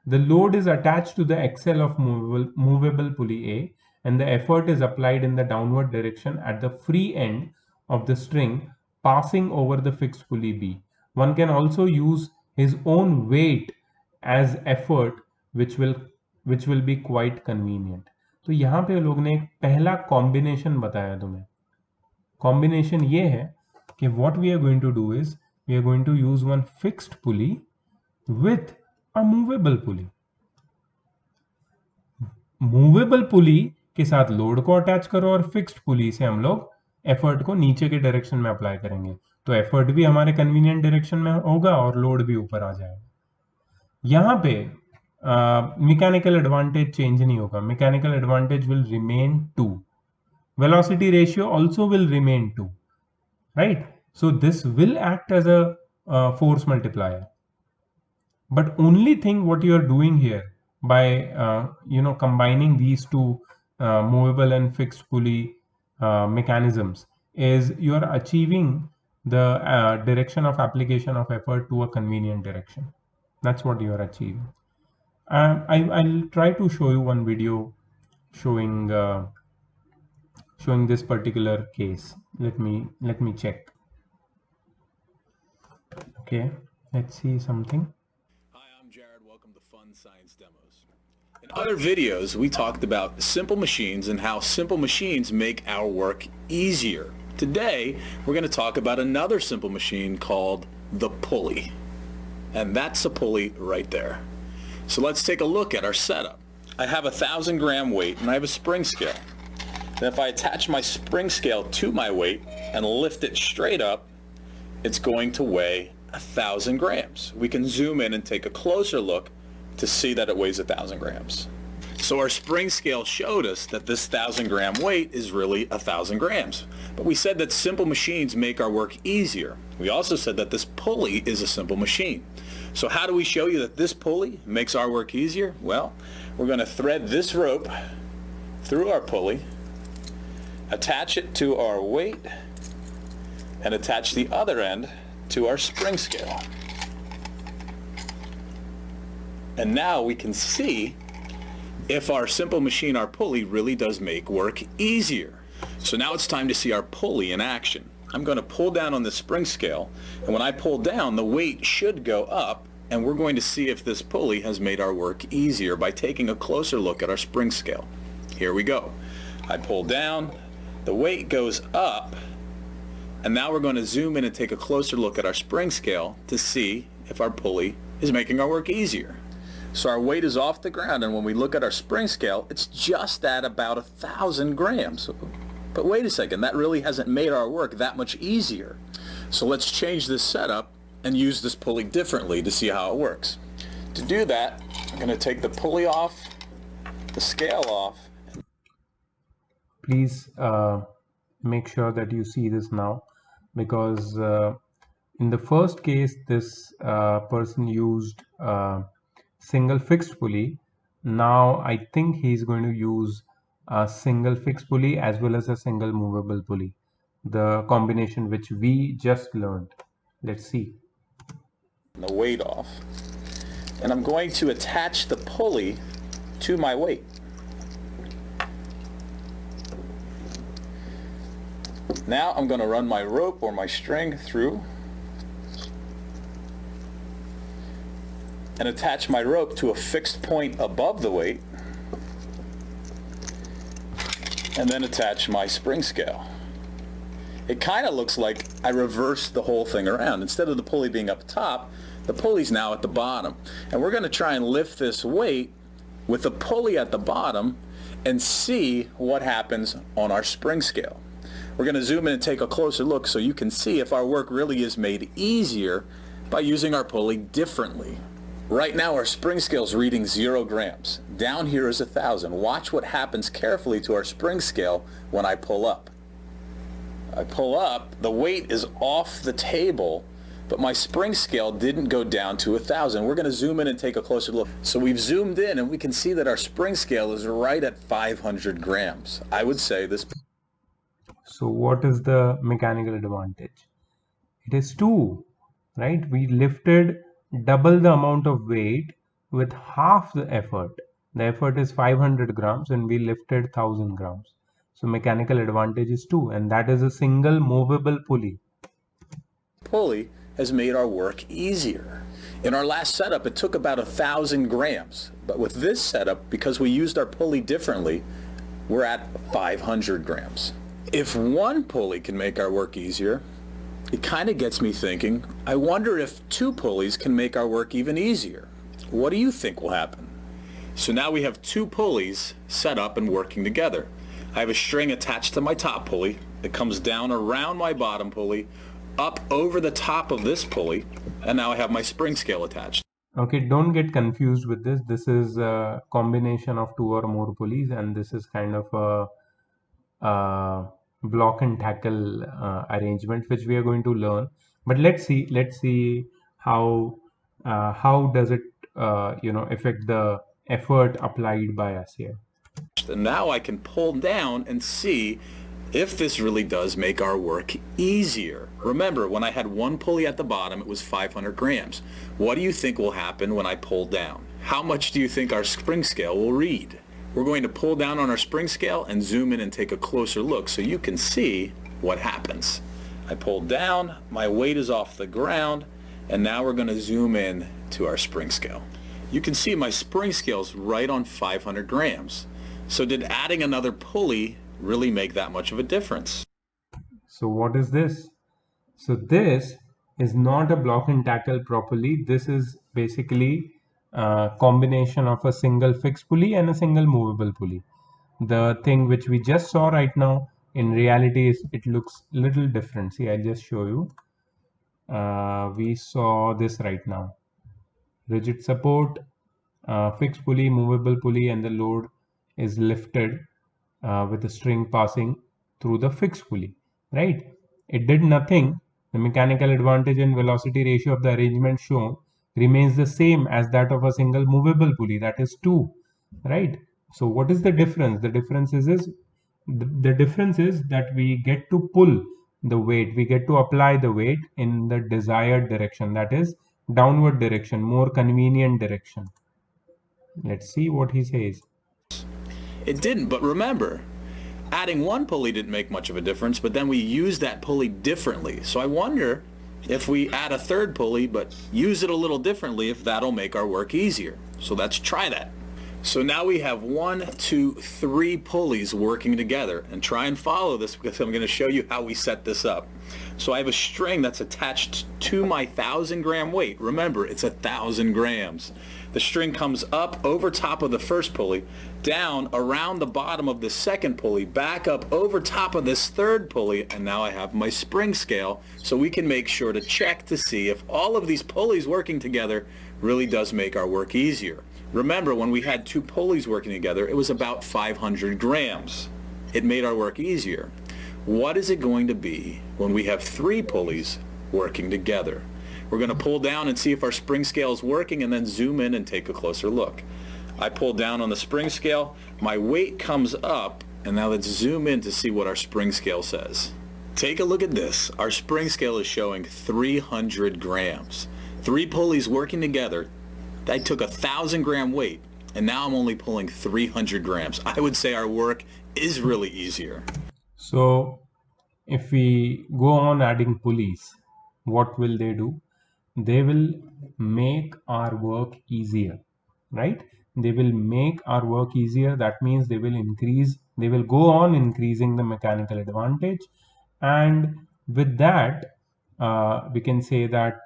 The load is attached to the axle of movable pulley A and the effort is applied in the downward direction at the free end of the string passing over the fixed pulley B. One can also use his own weight as effort which will be quite convenient. तो यहाँ पे लोग ने एक पहला combination बताया तुम्हें। Combination ये है कि what we are going to do is we are going to use one fixed pulley with a movable pulley. Movable pulley के साथ लोड को अटैच करो और फिक्स्ड पुली से हम लोग एफर्ट को नीचे के डायरेक्शन में अप्लाई करेंगे, तो एफर्ट भी हमारे कन्वीनियंट डायरेक्शन में होगा और लोड भी ऊपर आ जाएगा। यहाँ पे मैकेनिकल एडवांटेज चेंज नहीं होगा, mechanical advantage will remain 2, velocity ratio also will remain 2, right? So this will act as a force multiplier, but only thing what you are doing here by combining these two movable and fixed pulley mechanisms is you are achieving the direction of application of effort to a convenient direction. That's what you are achieving. I'll try to show you one video showing showing this particular case. Let me check. Okay, let's see something. Hi, I'm Jared. Welcome to Fun Science Demos. In other videos, we talked about simple machines and how simple machines make our work easier. Today, we're going to talk about another simple machine called the pulley. And that's a pulley right there. So let's take a look at our setup. I have a 1,000-gram weight and I have a spring scale. Then if I attach my spring scale to my weight and lift it straight up, it's going to weigh 1,000 grams. We can zoom in and take a closer look to see that it weighs 1,000 grams. So our spring scale showed us that this 1,000-gram weight is really 1,000 grams. But we said that simple machines make our work easier. We also said that this pulley is a simple machine. So how do we show you that this pulley makes our work easier? Well, we're going to thread this rope through our pulley, attach it to our weight, and attach the other end to our spring scale. And now we can see if our simple machine, our pulley, really does make work easier. So now it's time to see our pulley in action. I'm going to pull down on the spring scale, and when I pull down, the weight should go up, and we're going to see if this pulley has made our work easier by taking a closer look at our spring scale. Here we go. I pull down, the weight goes up, and now we're going to zoom in and take a closer look at our spring scale to see if our pulley is making our work easier. So our weight is off the ground, and when we look at our spring scale, it's just at about 1,000 grams. But wait a second, that really hasn't made our work that much easier. So let's change this setup and use this pulley differently to see how it works. To do that, I'm going to take the pulley off, the scale off. Please make sure that you see this now, because in the first case this person used single fixed pulley. Now I think he's going to use a single fixed pulley as well as a single movable pulley, the combination which we just learned. Let's see. The weight off, and I'm going to attach the pulley to my weight. Now I'm going to run my rope or my string through and attach my rope to a fixed point above the weight, and then attach my spring scale. It kind of looks like I reversed the whole thing around. Instead of the pulley being up top, the pulley's now at the bottom. And we're going to try and lift this weight with the pulley at the bottom and see what happens on our spring scale. We're going to zoom in and take a closer look so you can see if our work really is made easier by using our pulley differently. Right now our spring scale is reading 0 grams. Down here is 1,000. Watch what happens carefully to our spring scale when I pull up. I pull up, the weight is off the table, but my spring scale didn't go down to 1,000. We're going to zoom in and take a closer look. So we've zoomed in and we can see that our spring scale is right at 500 grams. I would say this. So what is the mechanical advantage? It is 2, right? We lifted double the amount of weight with half the effort. The effort is 500 grams and we lifted 1,000 grams. So mechanical advantage is 2, and that is a single movable pulley. Pulley has made our work easier. In our last setup, it took about 1,000 grams. But with this setup, because we used our pulley differently, we're at 500 grams. If one pulley can make our work easier, it kind of gets me thinking, I wonder if 2 pulleys can make our work even easier. What do you think will happen? So now we have two pulleys set up and working together. I have a string attached to my top pulley. It comes down around my bottom pulley, up over the top of this pulley, and now I have my spring scale attached. Okay, don't get confused with this. This is a combination of two or more pulleys, and this is kind of a block and tackle arrangement which we are going to learn. But let's see how does it affect the effort applied by us here. And now I can pull down and see if this really does make our work easier. Remember, when I had one pulley at the bottom, it was 500 grams. What do you think will happen when I pull down? How much do you think our spring scale will read? We're going to pull down on our spring scale and zoom in and take a closer look so you can see what happens. I pull down, my weight is off the ground, and now we're going to zoom in to our spring scale. You can see my spring scale is right on 500 grams. So did adding another pulley really make that much of a difference? So what is this? So this is not a block and tackle properly. This is basically a combination of a single fixed pulley and a single movable pulley. The thing which we just saw right now, in reality, it looks little different. See, I'll just show you. We saw this right now. Rigid support, fixed pulley, movable pulley, and the load is lifted with the string passing through the fixed pulley, right? It did nothing. The mechanical advantage and velocity ratio of the arrangement shown remains the same as that of a single movable pulley, that is 2, right? So what is the difference? The difference is the difference is that we get to pull the weight, we get to apply the weight in the desired direction, that is downward direction, more convenient direction. Let's see what he says. It didn't, but remember, adding one pulley didn't make much of a difference, but then we use that pulley differently. So I wonder if we add a third pulley but use it a little differently, if that'll make our work easier. So let's try that. So now we have 1, 2, 3 pulleys working together, and try and follow this because I'm going to show you how we set this up. So I have a string that's attached to my 1,000 gram weight. Remember, it's 1,000 grams. The string comes up over top of the first pulley, down around the bottom of the second pulley, back up over top of this third pulley, and now I have my spring scale, so we can make sure to check to see if all of these pulleys working together really does make our work easier. Remember, when we had 2 pulleys working together, it was about 500 grams. It made our work easier. What is it going to be when we have 3 pulleys working together? We're going to pull down and see if our spring scale is working, and then zoom in and take a closer look. I pull down on the spring scale, my weight comes up, and now let's zoom in to see what our spring scale says. Take a look at this. Our spring scale is showing 300 grams. 3 pulleys working together. I took 1,000 gram weight, and now I'm only pulling 300 grams. I would say our work is really easier. So if we go on adding pulleys, what will they do? They will make our work easier, right? They will make our work easier. That means they will go on increasing the mechanical advantage, and with that we can say that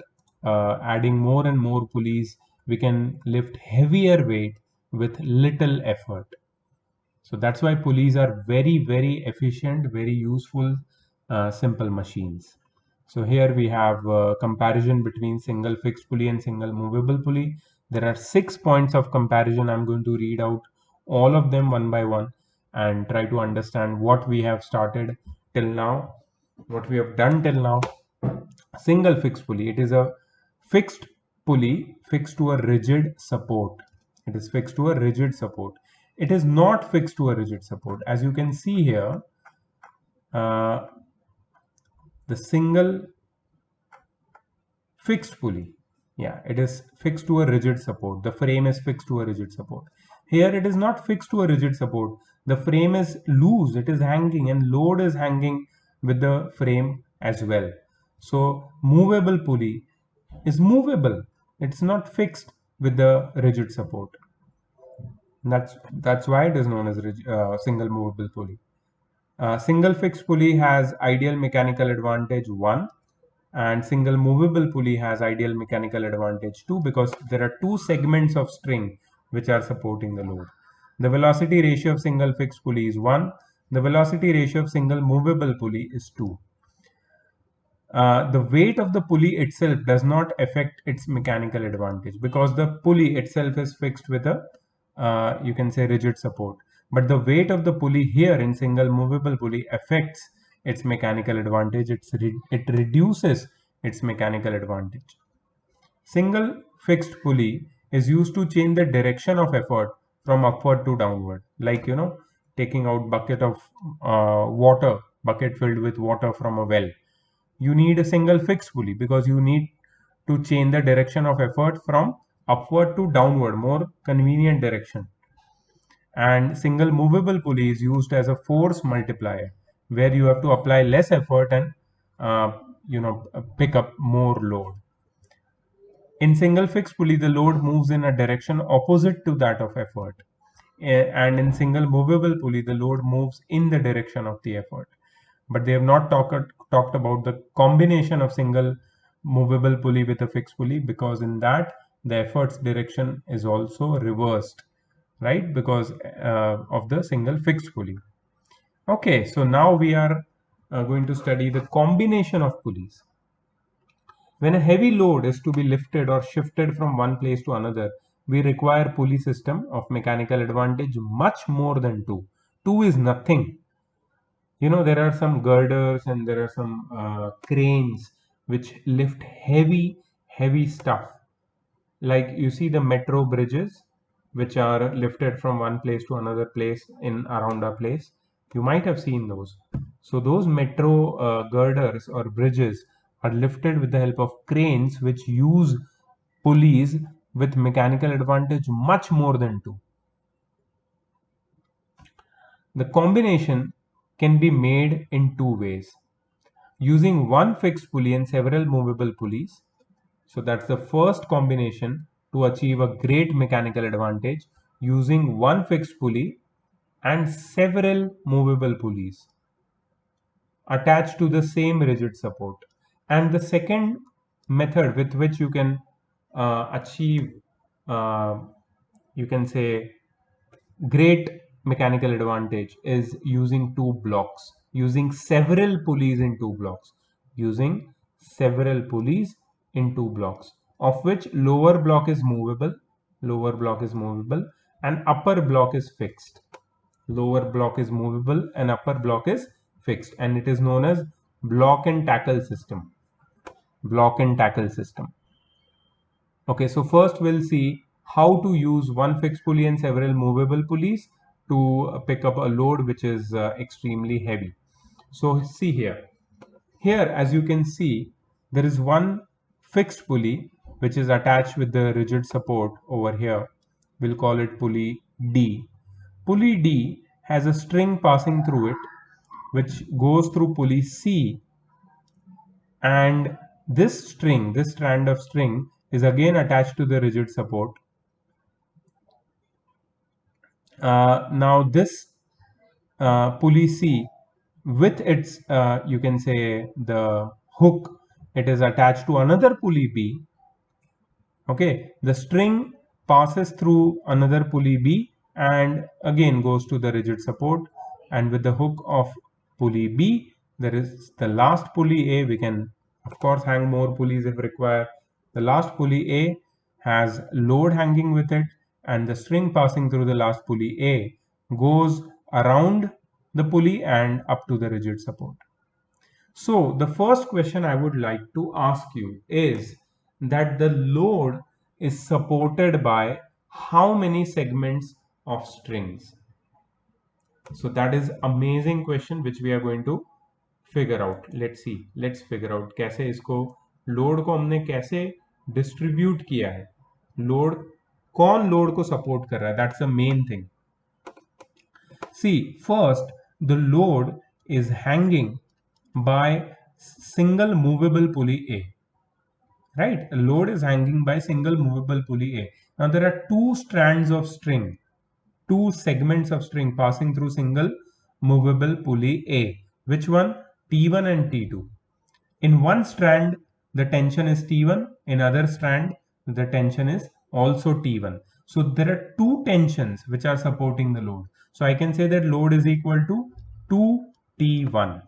adding more and more pulleys, we can lift heavier weight with little effort. So that's why pulleys are very, very efficient, very useful, simple machines. So here we have a comparison between single fixed pulley and single movable pulley. There are 6 points of comparison. I'm going to read out all of them one by one and try to understand what we have started till now, what we have done till now. Single fixed pulley, it is a fixed pulley fixed to a rigid support. It is fixed to a rigid support. It is not fixed to a rigid support. As you can see here, the single fixed pulley, yeah, it is fixed to a rigid support. The frame is fixed to a rigid support. Here it is not fixed to a rigid support. The frame is loose, it is hanging, and load is hanging with the frame as well. So movable pulley is movable. It's not fixed with the rigid support. That's why it is known as single movable pulley. Single fixed pulley has ideal mechanical advantage 1, and single movable pulley has ideal mechanical advantage 2, because there are 2 segments of string which are supporting the load. The velocity ratio of single fixed pulley is 1. The velocity ratio of single movable pulley is 2. The weight of the pulley itself does not affect its mechanical advantage because the pulley itself is fixed with a you can say rigid support, but the weight of the pulley here in single movable pulley affects its mechanical advantage. It reduces its mechanical advantage. Single fixed pulley is used to change the direction of effort from upward to downward, like taking out bucket filled with water from a well. You need a single fixed pulley because you need to change the direction of effort from upward to downward, more convenient direction. And single movable pulley is used as a force multiplier, where you have to apply less effort and pick up more load. In single fixed pulley, the load moves in a direction opposite to that of effort, and in single movable pulley, the load moves in the direction of the effort. But they have not talked about the combination of single movable pulley with a fixed pulley, because in that the effort's direction is also reversed, right, because of the single fixed pulley. Okay, so now we are going to study the combination of pulleys. When a heavy load is to be lifted or shifted from one place to another, we require pulley system of mechanical advantage much more than 2. 2 is nothing. There are some girders and there are some cranes which lift heavy stuff. Like you see the metro bridges, which are lifted from one place to another place in around a place. You might have seen those. So those metro girders or bridges are lifted with the help of cranes, which use pulleys with mechanical advantage much more than 2. The combination can be made in 2 ways. Using one fixed pulley and several movable pulleys. So that's the first combination to achieve a great mechanical advantage, using one fixed pulley and several movable pulleys attached to the same rigid support. And the second method with which you can achieve you can say great mechanical advantage is using 2 blocks, using several pulleys in 2 blocks, of which lower block is movable and upper block is fixed. And it is known as block and tackle system. Okay, so first we'll see how to use one fixed pulley and several movable pulleys to pick up a load which is extremely heavy. So see here as you can see, there is one fixed pulley which is attached with the rigid support over here. We'll call it pulley D. Pulley D has a string passing through it which goes through pulley C, and this strand of string is again attached to the rigid support. Now this pulley C, with its you can say the hook, it is attached to another pulley B. Okay, the string passes through another pulley B and again goes to the rigid support, and with the hook of pulley B there is the last pulley A. We can of course hang more pulleys if required. The last pulley A has load hanging with it, and the string passing through the last pulley A goes around the pulley and up to the rigid support. So the first question I would like to ask you is that the load is supported by how many segments of strings? So that is amazing question which we are going to figure out. Let's figure out कैसे इसको load को हमने कैसे distribute किया है, कौन load को support कर रहा है, that's the main thing. See, first the load is hanging by single movable pulley A. Right, load is hanging by single movable pulley A. Now there are 2 strands of string, 2 segments of string passing through single movable pulley A. Which one? T1 and T2. In one strand the tension is T1, in other strand the tension is also T1. So there are two tensions which are supporting the load. So I can say that load is equal to 2T1.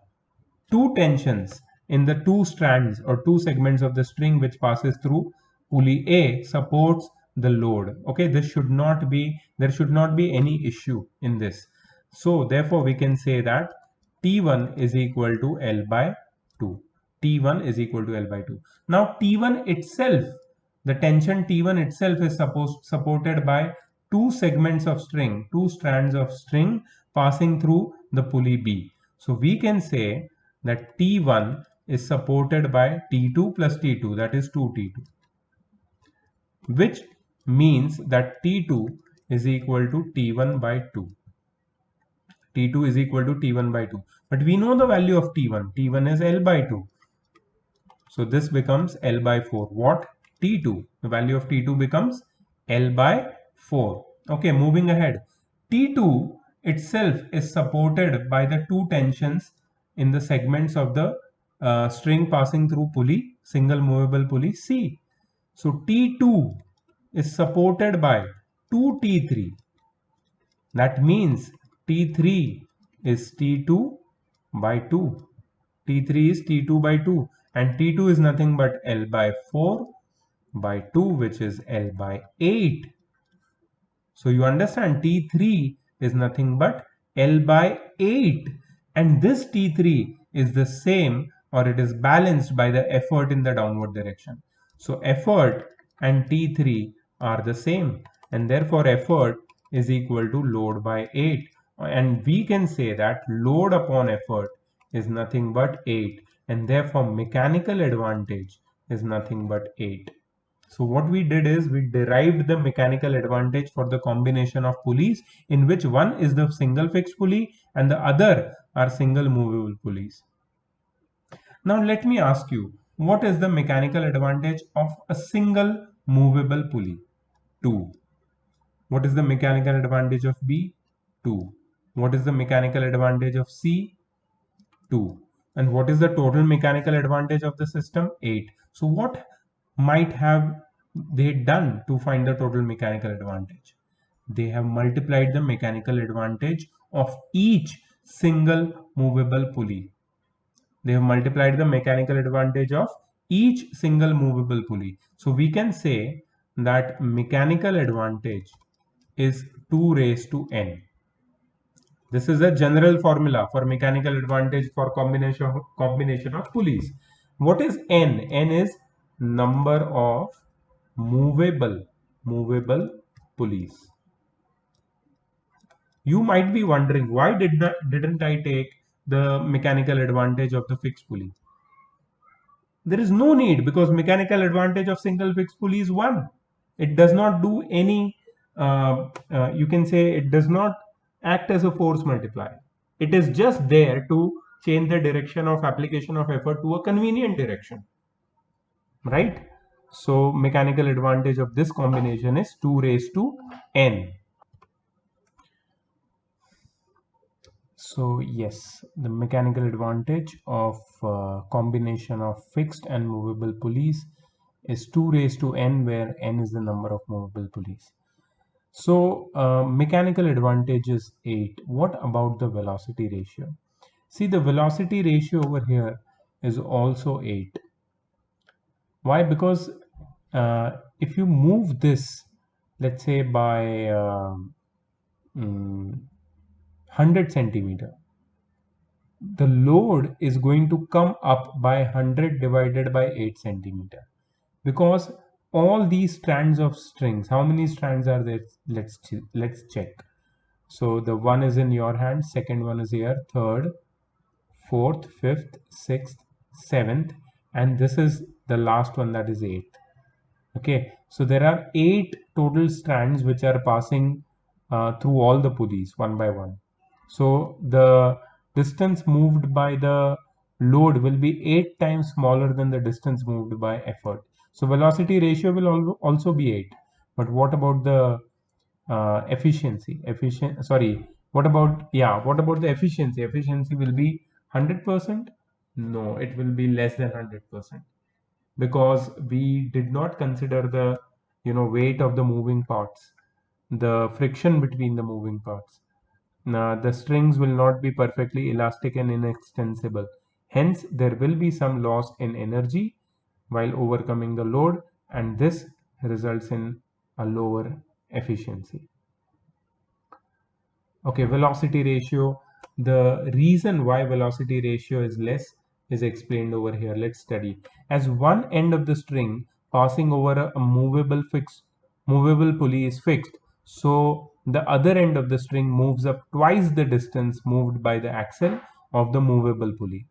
Two tensions in the two strands or two segments of the string which passes through pulley A supports the load. Okay, there should not be any issue in this. So therefore we can say that T1 is equal to L by 2. T1 is equal to L by 2. Now T1 itself, the tension T1 itself is supported by two segments of string, two strands of string passing through the pulley B. So we can say that T1 is supported by T2 plus T2, that is 2T2, which means that T2 is equal to T1 by 2. T2 is equal to T1 by 2. But we know the value of T1. T1 is L by 2. So this becomes L by 4. What? T2. The value of T2 becomes L by 4. Okay, moving ahead. T2 itself is supported by the two tensions in the segments of the string passing through pulley, single movable pulley C. So T2 is supported by 2T3. That means T3 is T2 by 2. T3 is T2 by 2 and T2 is nothing but L by 4 by 2, which is L by 8. So you understand T3 is nothing but L by 8 and this T3 is the same or it is balanced by the effort in the downward direction. So effort and T3 are the same and therefore effort is equal to load by 8 and we can say that load upon effort is nothing but 8 and therefore mechanical advantage is nothing but 8. So what we did is we derived the mechanical advantage for the combination of pulleys in which one is the single fixed pulley and the other are single movable pulleys. Now let me ask you, what is the mechanical advantage of a single movable pulley? 2. What is the mechanical advantage of B? 2. What is the mechanical advantage of C? 2. And what is the total mechanical advantage of the system? 8. So what might have they done to find the total mechanical advantage? They have multiplied the mechanical advantage of each single movable pulley. They have multiplied the mechanical advantage of each single movable pulley. So we can say that mechanical advantage is 2 raised to n. This is a general formula for mechanical advantage for combination of pulleys. What is n? N is number of movable pulleys. You might be wondering, why didn't I take the mechanical advantage of the fixed pulley? There is no need because mechanical advantage of single fixed pulley is 1. It does not do any, you can say it does not act as a force multiplier. It is just there to change the direction of application of effort to a convenient direction, right? So mechanical advantage of this combination is 2 raised to n. So yes, the mechanical advantage of combination of fixed and movable pulleys is 2 raised to n, where n is the number of movable pulleys. So mechanical advantage is 8. What about the velocity ratio? See, the velocity ratio over here is also 8. Why? Because if you move this, let's say by 100 centimeter, the load is going to come up by 100 divided by 8 centimeter, because all these strands of strings, how many strands are there? Let's check. So the one is in your hand, second one is here, third, fourth, fifth, sixth, seventh, and this is the last one, that is eighth. Okay, so there are 8 total strands which are passing through all the pulleys one by one. So the distance moved by the load will be 8 times smaller than the distance moved by effort. So velocity ratio will also be 8. But what about the efficiency? What about the efficiency? Efficiency will be 100%? No, it will be less than 100%, because we did not consider the weight of the moving parts. the friction between the moving parts. The strings will not be perfectly elastic and inextensible. Hence, there will be some loss in energy while overcoming the load, and this results in a lower efficiency. Okay, velocity ratio. The reason why velocity ratio is less is explained over here. Let's study. As one end of the string passing over a movable pulley is fixed, so the other end of the string moves up twice the distance moved by the axle of the movable pulley.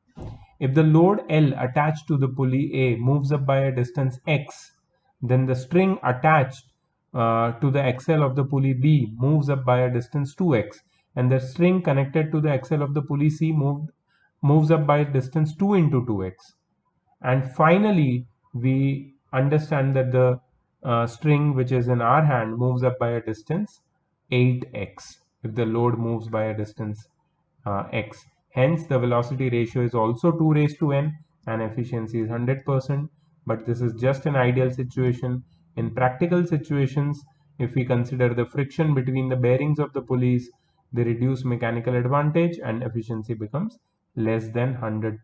If the load L attached to the pulley A moves up by a distance x, then the string attached to the axle of the pulley B moves up by a distance 2x, and the string connected to the axle of the pulley C moves up by a distance 2 into 2x. And finally, we understand that the string which is in our hand moves up by a distance 8x if the load moves by a distance x. Hence, the velocity ratio is also 2 raised to n and efficiency is 100%. But this is just an ideal situation. In practical situations, if we consider the friction between the bearings of the pulleys, they reduce mechanical advantage and efficiency becomes less than 100%.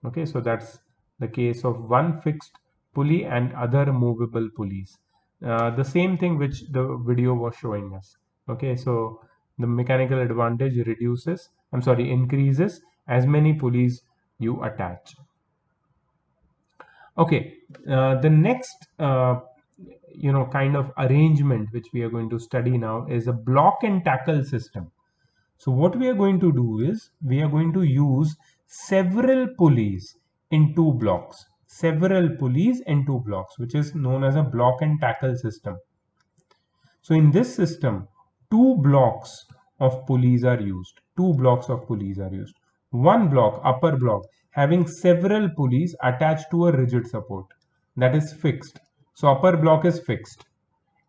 Okay, so that's the case of one fixed pulley and other movable pulleys. The same thing which the video was showing us. Okay, so the mechanical advantage increases as many pulleys you attach. Okay, the next kind of arrangement which we are going to study now is a block and tackle system. So what we are going to do is we are going to use several pulleys in two blocks, which is known as a block and tackle system. So in this system, two blocks of pulleys are used. One block, upper block, having several pulleys attached to a rigid support, that is fixed. So upper block is fixed.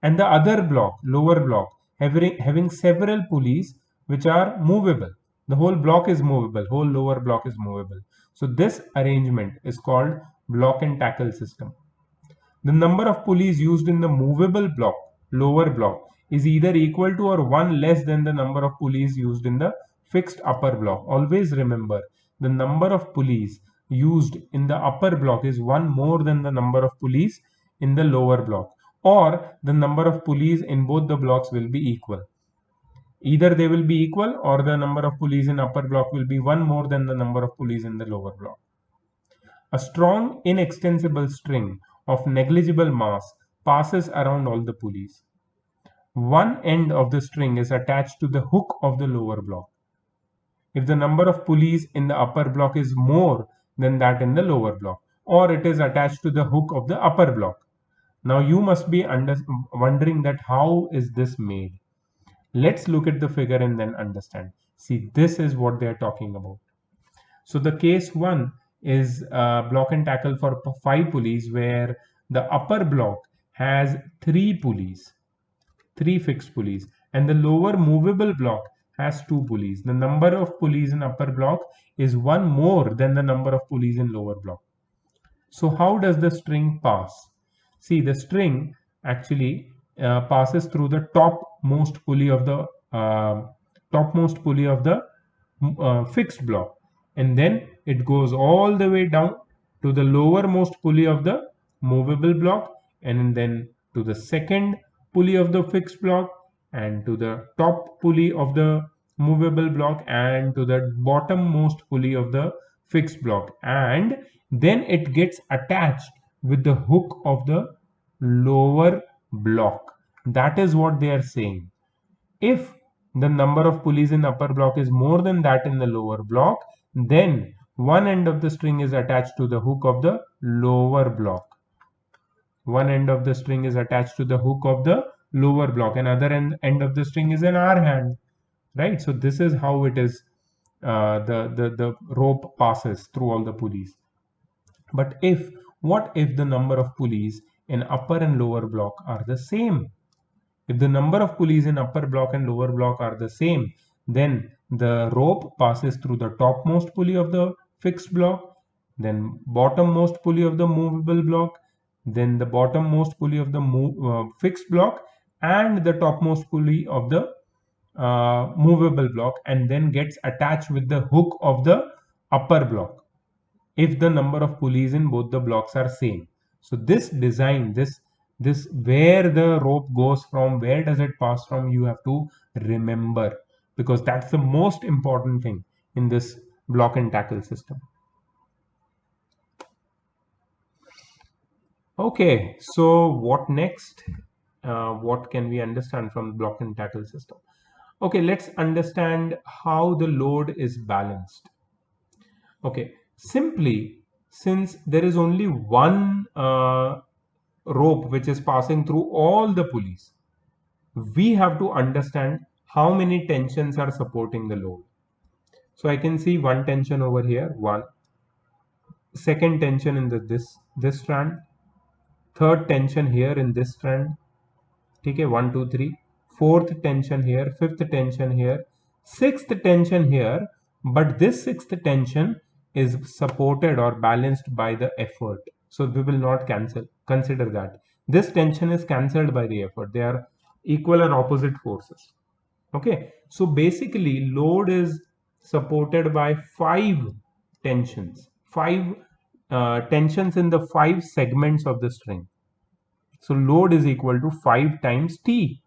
And the other block, lower block, having several pulleys which are movable. The whole block is movable, whole lower block is movable. So this arrangement is called block and tackle system. The number of pulleys used in the movable block, lower block, is either equal to or one less than the number of pulleys used in the fixed upper block. Always remember, the number of pulleys used in the upper block is one more than the number of pulleys in the lower block, or the number of pulleys in both the blocks will be equal. Either they will be equal or the number of pulleys in upper block will be one more than the number of pulleys in the lower block. A strong, inextensible string of negligible mass passes around all the pulleys. One end of the string is attached to the hook of the lower block. If the number of pulleys in the upper block is more than that in the lower block, or it is attached to the hook of the upper block. Now you must be wondering that how is this made? Let's look at the figure and then understand. See, this is what they are talking about. So the case 1 is block and tackle for 5 pulleys, where the upper block has 3 pulleys, 3 fixed pulleys, and the lower movable block has 2 pulleys. The number of pulleys in upper block is one more than the number of pulleys in lower block. So how does the string pass? See, the string actually passes through the topmost pulley of the fixed block, and then it goes all the way down to the lowermost pulley of the movable block, and then to the second pulley of the fixed block, and to the top pulley of the movable block, and to the bottommost pulley of the fixed block, and then it gets attached with the hook of the lower block. That is what they are saying. If the number of pulleys in upper block is more than that in the lower block, then one end of the string is attached to the hook of the lower block. One end of the string is attached to the hook of the lower block, and other end of the string is in our hand, right? So this is how it is. The rope passes through all the pulleys. But what if the number of pulleys in upper and lower block are the same? If the number of pulleys in upper block and lower block are the same, then the rope passes through the topmost pulley of the fixed block, then bottommost pulley of the movable block, then the bottommost pulley of the fixed block, and the topmost pulley of the movable block, and then gets attached with the hook of the upper block if the number of pulleys in both the blocks are same. So this design, this where the rope goes from, where does it pass from, you have to remember, because that's the most important thing in this block and tackle system. Okay, so what next? What can we understand from block and tackle system? Okay, let's understand how the load is balanced. Okay, simply, since there is only one rope which is passing through all the pulleys, we have to understand how many tensions are supporting the load. So I can see one tension over here, one, second tension in this strand, third tension here in this strand. Okay, 1 2 3, fourth tension here, fifth tension here, sixth tension here, but this sixth tension is supported or balanced by the effort, so we will not consider that. This tension is cancelled by the effort. They are equal and opposite forces. Okay, so basically load is supported by five tensions, five tensions in the five segments of the string. So load is equal to 5 times T,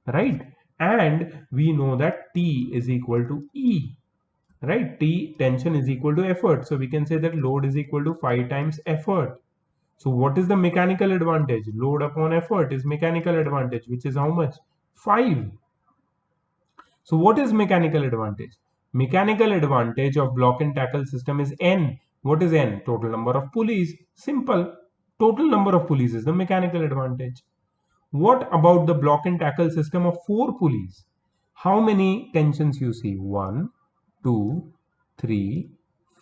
right? And we know that T is equal to E, right? T, tension, is equal to effort. So we can say that load is equal to 5 times effort. So what is the mechanical advantage? Load upon effort is mechanical advantage, which is how much? 5. So what is mechanical advantage? Mechanical advantage of block and tackle system is N. What is N? Total number of pulleys. Simple. Total number of pulleys is the mechanical advantage. What about the block and tackle system of 4 pulleys? How many tensions you see? 1, 2, 3,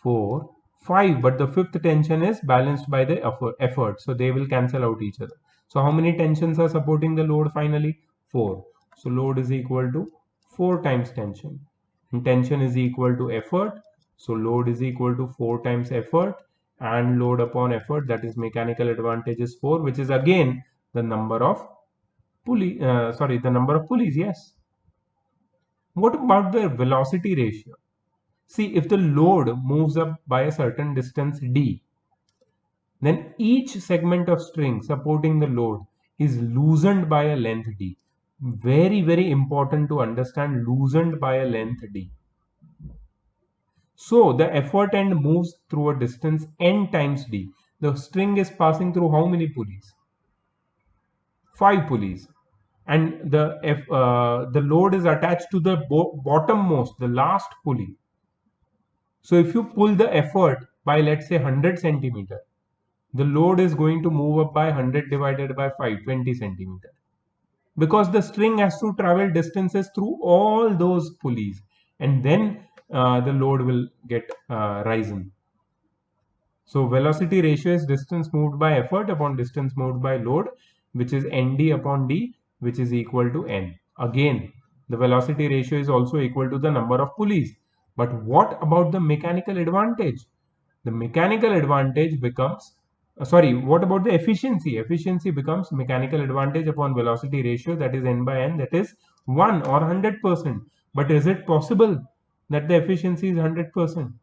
4, 5. But the fifth tension is balanced by the effort. So they will cancel out each other. So how many tensions are supporting the load finally? 4. So load is equal to 4 times tension. And tension is equal to effort. So load is equal to 4 times effort. And load upon effort, that is mechanical advantage, is 4, which is again the number of the number of pulleys. Yes. What about the velocity ratio? See, if the load moves up by a certain distance d, then each segment of string supporting the load is loosened by a length d. Very, very important to understand, loosened by a length d. So the effort end moves through a distance n times d. The string is passing through how many pulleys? 5 pulleys. And the load is attached to the bottommost, the last pulley. So if you pull the effort by, let's say, 100 centimeter, the load is going to move up by 100 divided by 5, 20 centimeter, because the string has to travel distances through all those pulleys, and then the load will get risen. So velocity ratio is distance moved by effort upon distance moved by load, which is nd upon d, which is equal to n. Again, the velocity ratio is also equal to the number of pulleys. But what about the mechanical advantage? The mechanical advantage becomes, what about the efficiency? Efficiency becomes mechanical advantage upon velocity ratio, that is n by n, that is 1 or 100%. But is it possible that the efficiency is 100%?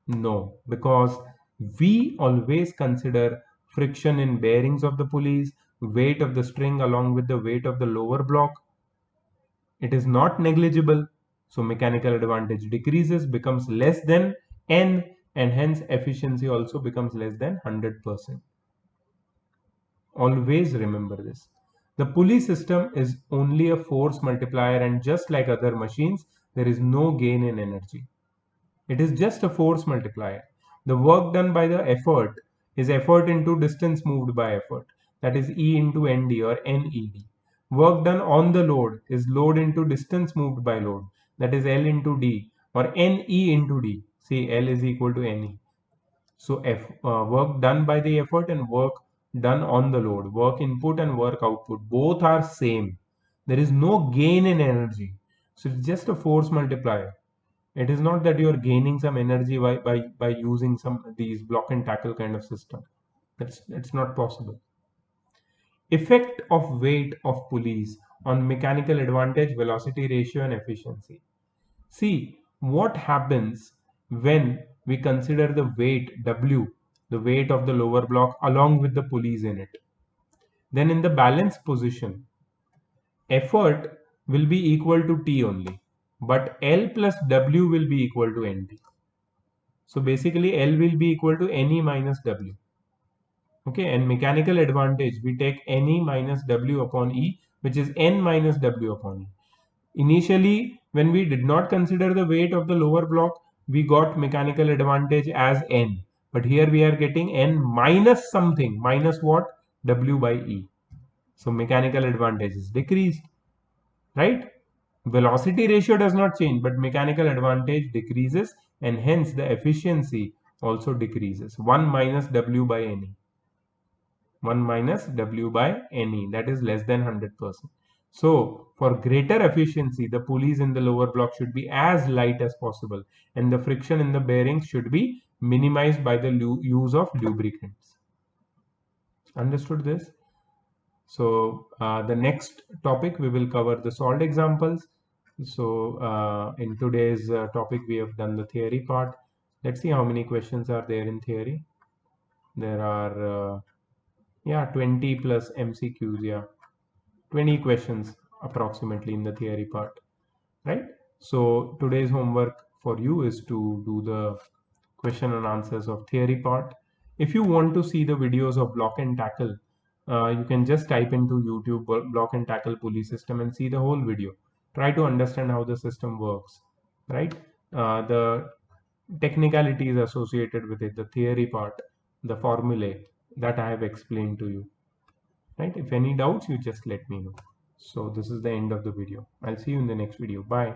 No, because we always consider friction in bearings of the pulleys, weight of the string along with the weight of the lower block. It is not negligible. So mechanical advantage decreases, becomes less than n, and hence efficiency also becomes less than 100%. Always remember this. The pulley system is only a force multiplier, and just like other machines, there is no gain in energy. It is just a force multiplier. The work done by the effort is effort into distance moved by effort, that is E into ND or NED. Work done on the load is load into distance moved by load, that is L into D or NE into D. See, L is equal to NE. So work done by the effort and work done on the load, work input and work output, both are same. There is no gain in energy. So it's just a force multiplier. It is not that you are gaining some energy by using some these block and tackle kind of system. That's not possible. Effect of weight of pulleys on mechanical advantage, velocity ratio and efficiency. See what happens when we consider the weight W, the weight of the lower block along with the pulleys in it. Then in the balance position, effort will be equal to T only, but L plus W will be equal to NT. So basically L will be equal to NE minus W. Okay, and mechanical advantage, we take NE minus W upon E, which is N minus W upon E. Initially, when we did not consider the weight of the lower block, we got mechanical advantage as N. But here we are getting N minus something, minus what? W by E. So mechanical advantage is decreased, right? Velocity ratio does not change, but mechanical advantage decreases, and hence the efficiency also decreases. 1 minus W by NE. 1 minus W by NE, that is less than 100%. So for greater efficiency, the pulleys in the lower block should be as light as possible, and the friction in the bearings should be minimized by the use of lubricants. Understood this? So the next topic we will cover the solved examples. So in today's topic we have done the theory part. Let's see how many questions are there in theory. There are 20 plus MCQs, 20 questions approximately in the theory part, right? So today's homework for you is to do the question and answers of theory part. If you want to see the videos of block and tackle, you can just type into YouTube block and tackle pulley system and see the whole video. Try to understand how the system works, right? The technicalities associated with it, the theory part, the formulae that I have explained to you, right? If any doubts, you just let me know. So this is the end of the video. I'll see you in the next video. Bye.